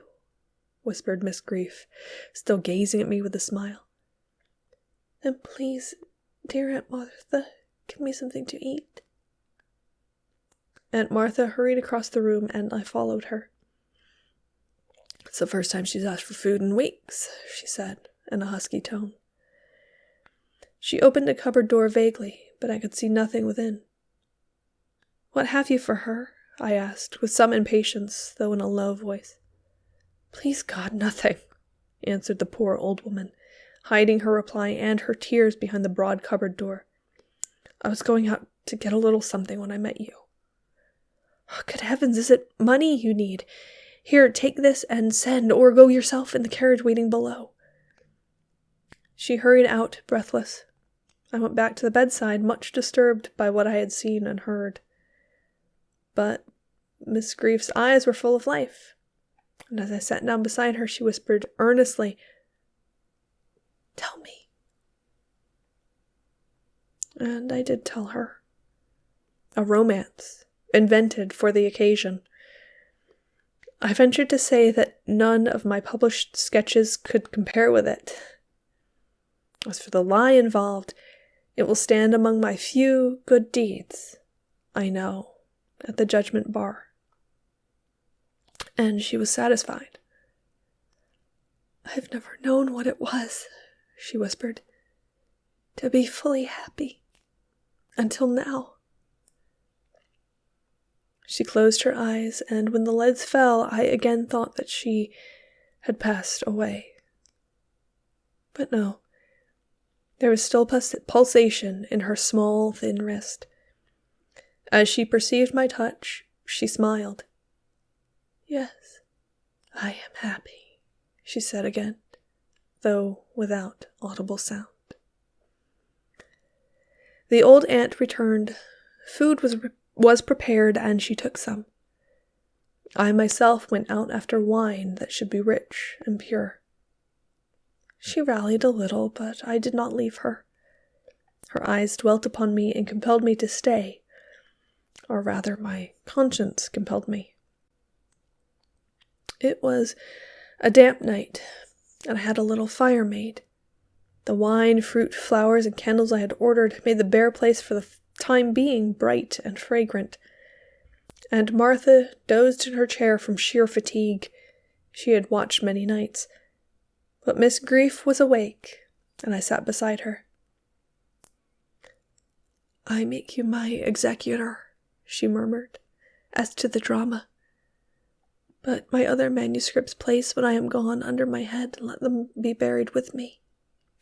Whispered Miss Grief, still gazing at me with a smile. Then please, dear Aunt Martha, give me something to eat. Aunt Martha hurried across the room, and I followed her. It's the first time she's asked for food in weeks, she said, in a husky tone. She opened a cupboard door vaguely, but I could see nothing within. What have you for her? I asked, with some impatience, though in a low voice. Please God, nothing, answered the poor old woman, hiding her reply and her tears behind the broad cupboard door. I was going out to get a little something when I met you. Oh, good heavens, is it money you need? Here, take this and send, or go yourself in the carriage waiting below. She hurried out, breathless. I went back to the bedside, much disturbed by what I had seen and heard. But Miss Grief's eyes were full of life, and as I sat down beside her, she whispered earnestly, Tell me. And I did tell her. A romance, invented for the occasion. I ventured to say that none of my published sketches could compare with it. As for the lie involved, it will stand among my few good deeds, I know, at the judgment bar. And she was satisfied. I've never known what it was, she whispered, to be fully happy, until now. She closed her eyes, and when the lids fell, I again thought that she had passed away. But no, there was still pulsation in her small, thin wrist. As she perceived my touch, she smiled. Yes, I am happy, she said again, though without audible sound. The old aunt returned. Food was prepared, and she took some. I myself went out after wine that should be rich and pure. She rallied a little, but I did not leave her. Her eyes dwelt upon me and compelled me to stay, Or rather, my conscience compelled me. It was a damp night, and I had a little fire made. The wine, fruit, flowers, and candles I had ordered made the bare place for the time being bright and fragrant. And Martha dozed in her chair from sheer fatigue. She had watched many nights. But Miss Grief was awake, and I sat beside her. "I make you my executor," she murmured, "as to the drama. But my other manuscripts place when I am gone under my head and let them be buried with me.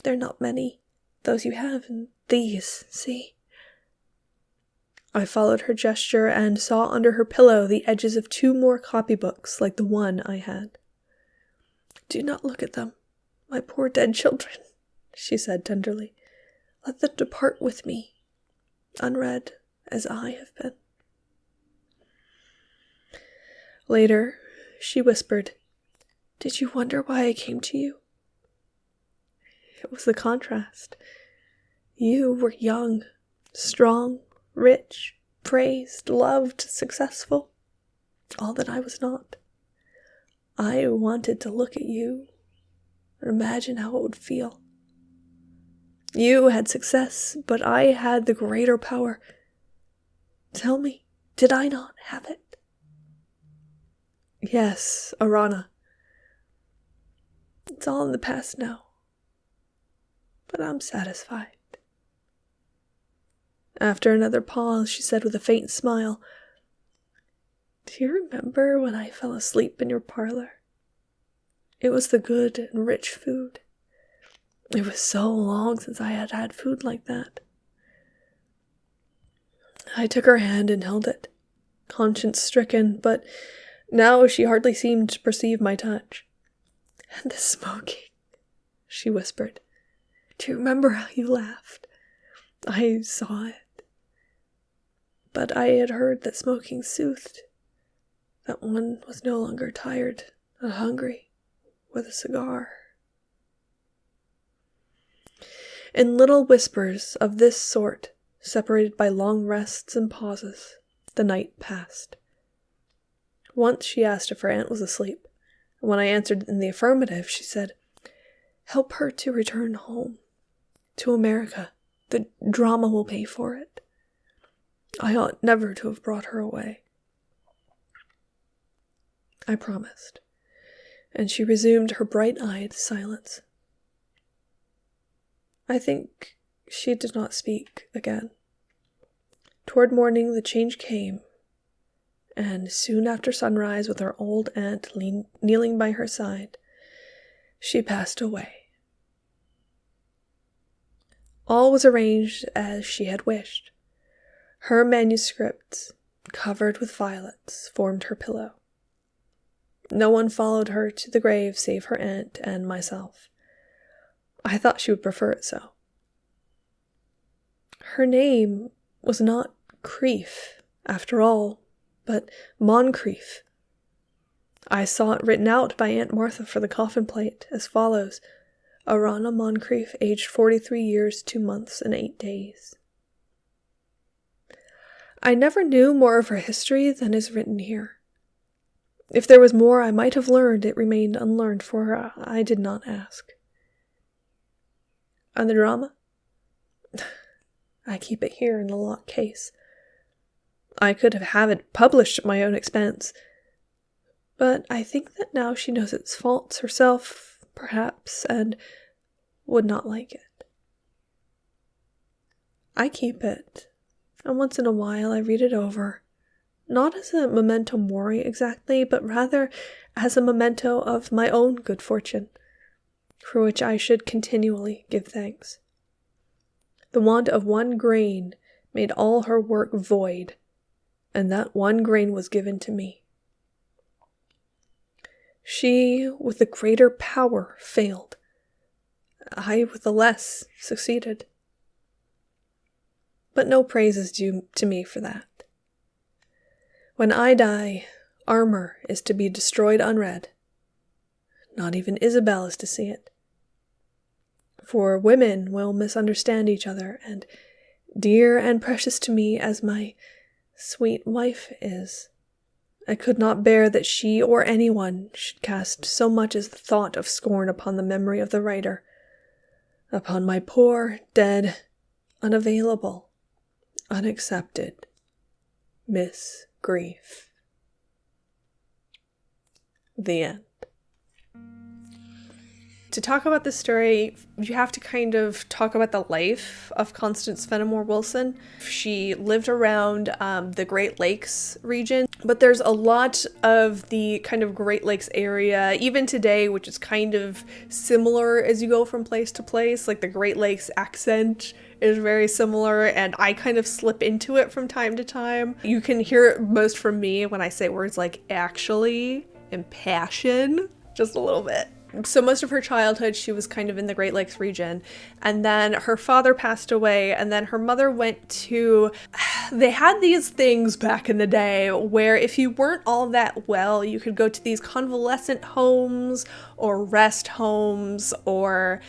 They're not many, those you have, and these, see." I followed her gesture and saw under her pillow the edges of 2 more copybooks like the one I had. "Do not look at them, my poor dead children," she said tenderly. "Let them depart with me, unread as I have been." Later, she whispered, "Did you wonder why I came to you?" It was the contrast. You were young, strong, rich, praised, loved, successful, all that I was not. I wanted to look at you and imagine how it would feel. You had success, but I had the greater power. Tell me, did I not have it? Yes, Arana. It's all in the past now, but I'm satisfied. After another pause, she said with a faint smile, "Do you remember when I fell asleep in your parlor? It was the good and rich food. It was so long since I had had food like that." I took her hand and held it, conscience-stricken, but now she hardly seemed to perceive my touch. "And the smoking," she whispered. "Do you remember how you laughed? I saw it. But I had heard that smoking soothed, that one was no longer tired and hungry with a cigar." In little whispers of this sort, separated by long rests and pauses, the night passed. Once she asked if her aunt was asleep, and when I answered in the affirmative, she said, "Help her to return home, to America. The drama will pay for it. I ought never to have brought her away." I promised, and she resumed her bright-eyed silence. I think she did not speak again. Toward morning the change came, and soon after sunrise, with her old aunt kneeling by her side, she passed away. All was arranged as she had wished. Her manuscripts, covered with violets, formed her pillow. No one followed her to the grave save her aunt and myself. I thought she would prefer it so. Her name was not Crief, after all, but Moncrief. I saw it written out by Aunt Martha for the coffin plate, as follows: Arana Moncrief, aged 43 years, 2 months, and 8 days. I never knew more of her history than is written here. If there was more I might have learned, it remained unlearned, for I did not ask. And the drama? I keep it here in the locked case. I could have had it published at my own expense, but I think that now she knows its faults herself, perhaps, and would not like it. I keep it, and once in a while I read it over, not as a memento mori exactly, but rather as a memento of my own good fortune, for which I should continually give thanks. The want of 1 grain made all her work void, and that 1 grain was given to me. She, with the greater power, failed. I, with the less, succeeded. But no praise is due to me for that. When I die, armor is to be destroyed unread. Not even Isabel is to see it. For women will misunderstand each other, and dear and precious to me as my sweet wife is. I could not bear that she or anyone should cast so much as the thought of scorn upon the memory of the writer, upon my poor, dead, unavailable, unaccepted Miss Grief. The end. To talk about this story, you have to kind of talk about the life of Constance Fenimore Woolson. She lived around the Great Lakes region, but there's a lot of the kind of Great Lakes area, even today, which is kind of similar as you go from place to place. Like the Great Lakes accent is very similar, and I kind of slip into it from time to time. You can hear it most from me when I say words like actually and passion, just a little bit. So most of her childhood, she was kind of in the Great Lakes region, and then her father passed away, and then her mother went to, they had these things back in the day where if you weren't all that well, you could go to these convalescent homes or rest homes, or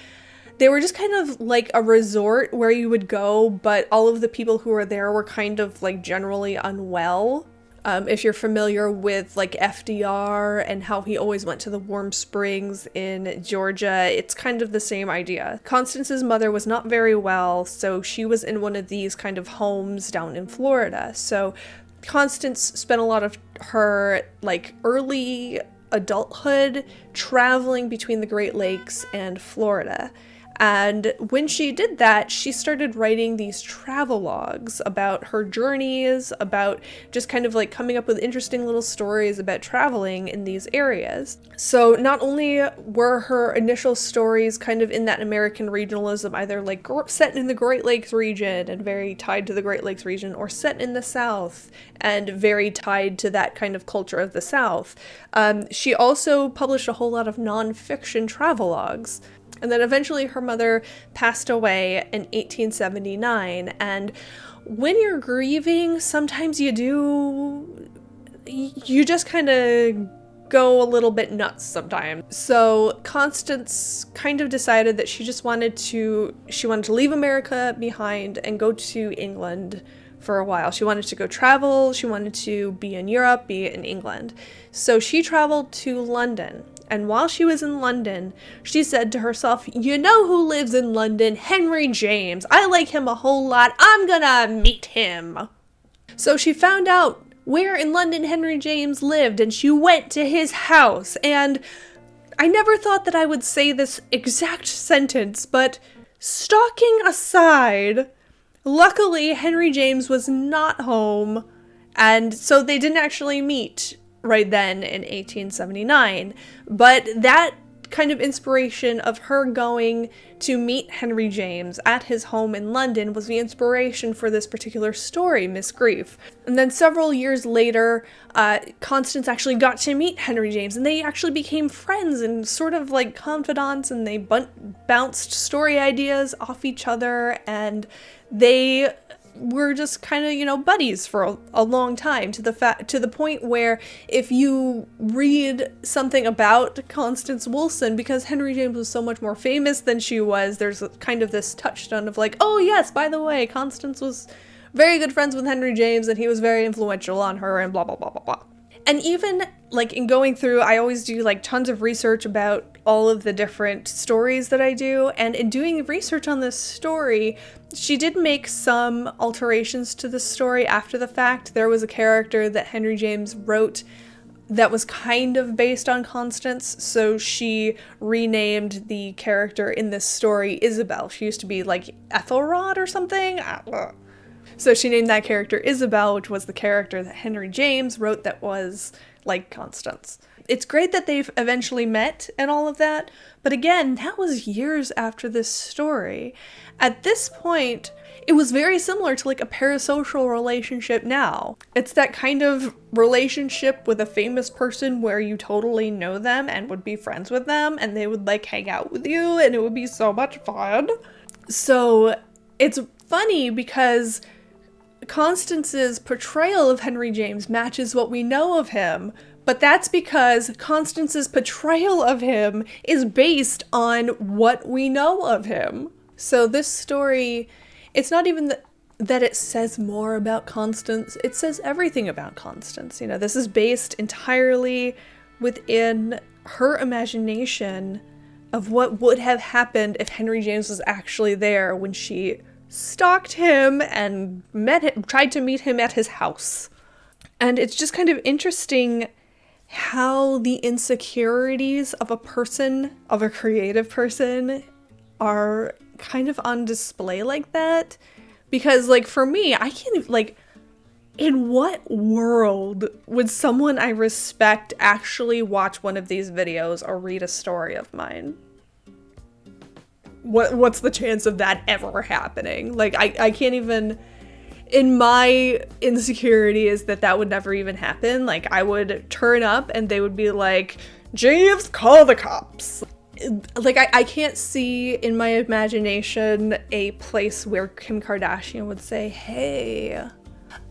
they were just kind of like a resort where you would go, but all of the people who were there were kind of like generally unwell. If you're familiar with like FDR and how he always went to the warm springs in Georgia, it's kind of the same idea. Constance's mother was not very well, so she was in one of these kind of homes down in Florida. So Constance spent a lot of her like early adulthood traveling between the Great Lakes and Florida. And when she did that, she started writing these travelogues about her journeys, about just kind of like coming up with interesting little stories about traveling in these areas. So not only were her initial stories kind of in that American regionalism, either like set in the Great Lakes region and very tied to the Great Lakes region, or set in the South and very tied to that kind of culture of the South. She also published a whole lot of nonfiction travelogues. And then eventually her mother passed away in 1879. And when you're grieving, sometimes you just kind of go a little bit nuts sometimes. So Constance kind of decided that she wanted to leave America behind and go to England for a while. She wanted to go travel. She wanted to be in Europe, be in England. So she traveled to London. And while she was in London, she said to herself, you know who lives in London? Henry James. I like him a whole lot. I'm gonna meet him. So she found out where in London Henry James lived, and she went to his house. And I never thought that I would say this exact sentence, but stalking aside, luckily Henry James was not home, and so they didn't actually meet right then in 1879, but that kind of inspiration of her going to meet Henry James at his home in London was the inspiration for this particular story, Miss Grief. And then several years later, Constance actually got to meet Henry James, and they actually became friends and sort of like confidants, and they bounced story ideas off each other, and they were just kind of, buddies for a long time, to the point where if you read something about Constance Woolson, because Henry James was so much more famous than she was, there's kind of this touchstone of like, oh yes, by the way, Constance was very good friends with Henry James and he was very influential on her and blah, blah, blah, blah, blah. And even like in going through, I always do like tons of research about all of the different stories that I do. And in doing research on this story, she did make some alterations to the story after the fact. There was a character that Henry James wrote that was kind of based on Constance, so she renamed the character in this story Isabel. She used to be like Ethelrod or something. So she named that character Isabel, which was the character that Henry James wrote that was like Constance. It's great that they've eventually met and all of that, but again, that was years after this story. At this point, it was very similar to like a parasocial relationship now. It's that kind of relationship with a famous person where you totally know them and would be friends with them, and they would like hang out with you, and it would be so much fun. So it's funny because Constance's portrayal of Henry James matches what we know of him, but that's because Constance's portrayal of him is based on what we know of him. So this story, it's not even that it says more about Constance. It says everything about Constance. You know, this is based entirely within her imagination of what would have happened if Henry James was actually there when she stalked him and tried to meet him at his house. And it's just kind of interesting how the insecurities of a person, of a creative person, are kind of on display like that. Because, like, for me, I can't, like, in what world would someone I respect actually watch one of these videos or read a story of mine? What's the chance of that ever happening? Like, I can't even, in my insecurity is that would never even happen. Like, I would turn up and they would be like, Jeeves, call the cops. Like, I can't see in my imagination a place where Kim Kardashian would say, hey,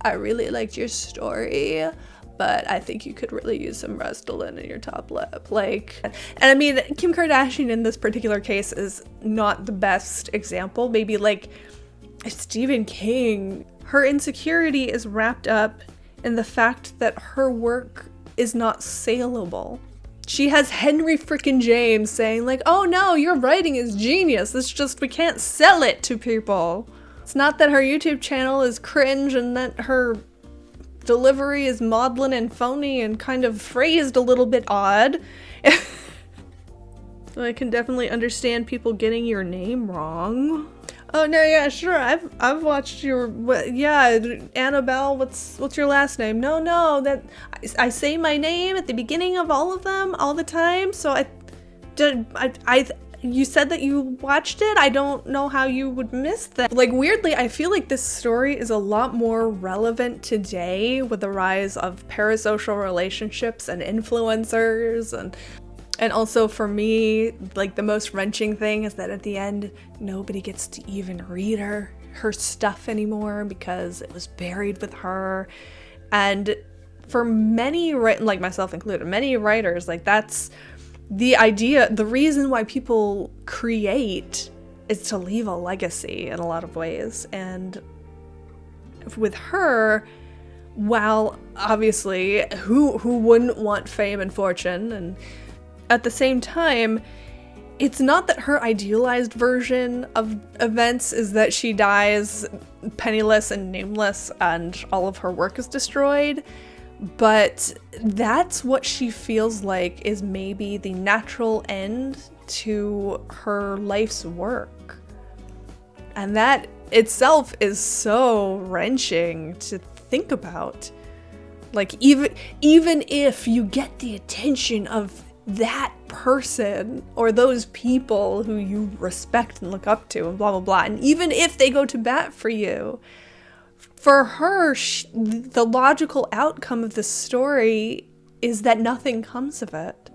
I really liked your story, but I think you could really use some Restylane in your top lip. Like, and I mean, Kim Kardashian in this particular case is not the best example. Maybe like Stephen King, her insecurity is wrapped up in the fact that her work is not saleable. She has Henry frickin' James saying like, oh no, your writing is genius. It's just we can't sell it to people. It's not that her YouTube channel is cringe and that her delivery is maudlin and phony and kind of phrased a little bit odd. I can definitely understand people getting your name wrong. Oh no, yeah, sure. I've watched your Annabelle. What's your last name? No, that I say my name at the beginning of all of them all the time. So you said that you watched it. I don't know how you would miss that. Like, weirdly, I feel like this story is a lot more relevant today with the rise of parasocial relationships and influencers and also for me, like the most wrenching thing is that at the end, nobody gets to even read her stuff anymore because it was buried with her. And for many, like myself included, many writers, like that's the idea, the reason why people create is to leave a legacy in a lot of ways. And with her, while obviously who wouldn't want fame and fortune, and at the same time, it's not that her idealized version of events is that she dies penniless and nameless and all of her work is destroyed, but that's what she feels like is maybe the natural end to her life's work. And that itself is so wrenching to think about. Like, even if you get the attention of that person or those people who you respect and look up to and blah, blah, blah, and even if they go to bat for you, for her, the logical outcome of the story is that nothing comes of it.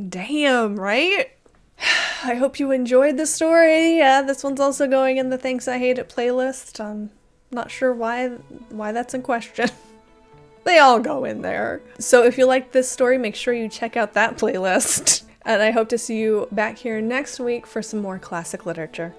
Damn, right? I hope you enjoyed the story. Yeah, this one's also going in the Things I Hate It playlist. I'm not sure why that's in question. They all go in there. So if you liked this story, make sure you check out that playlist. And I hope to see you back here next week for some more classic literature.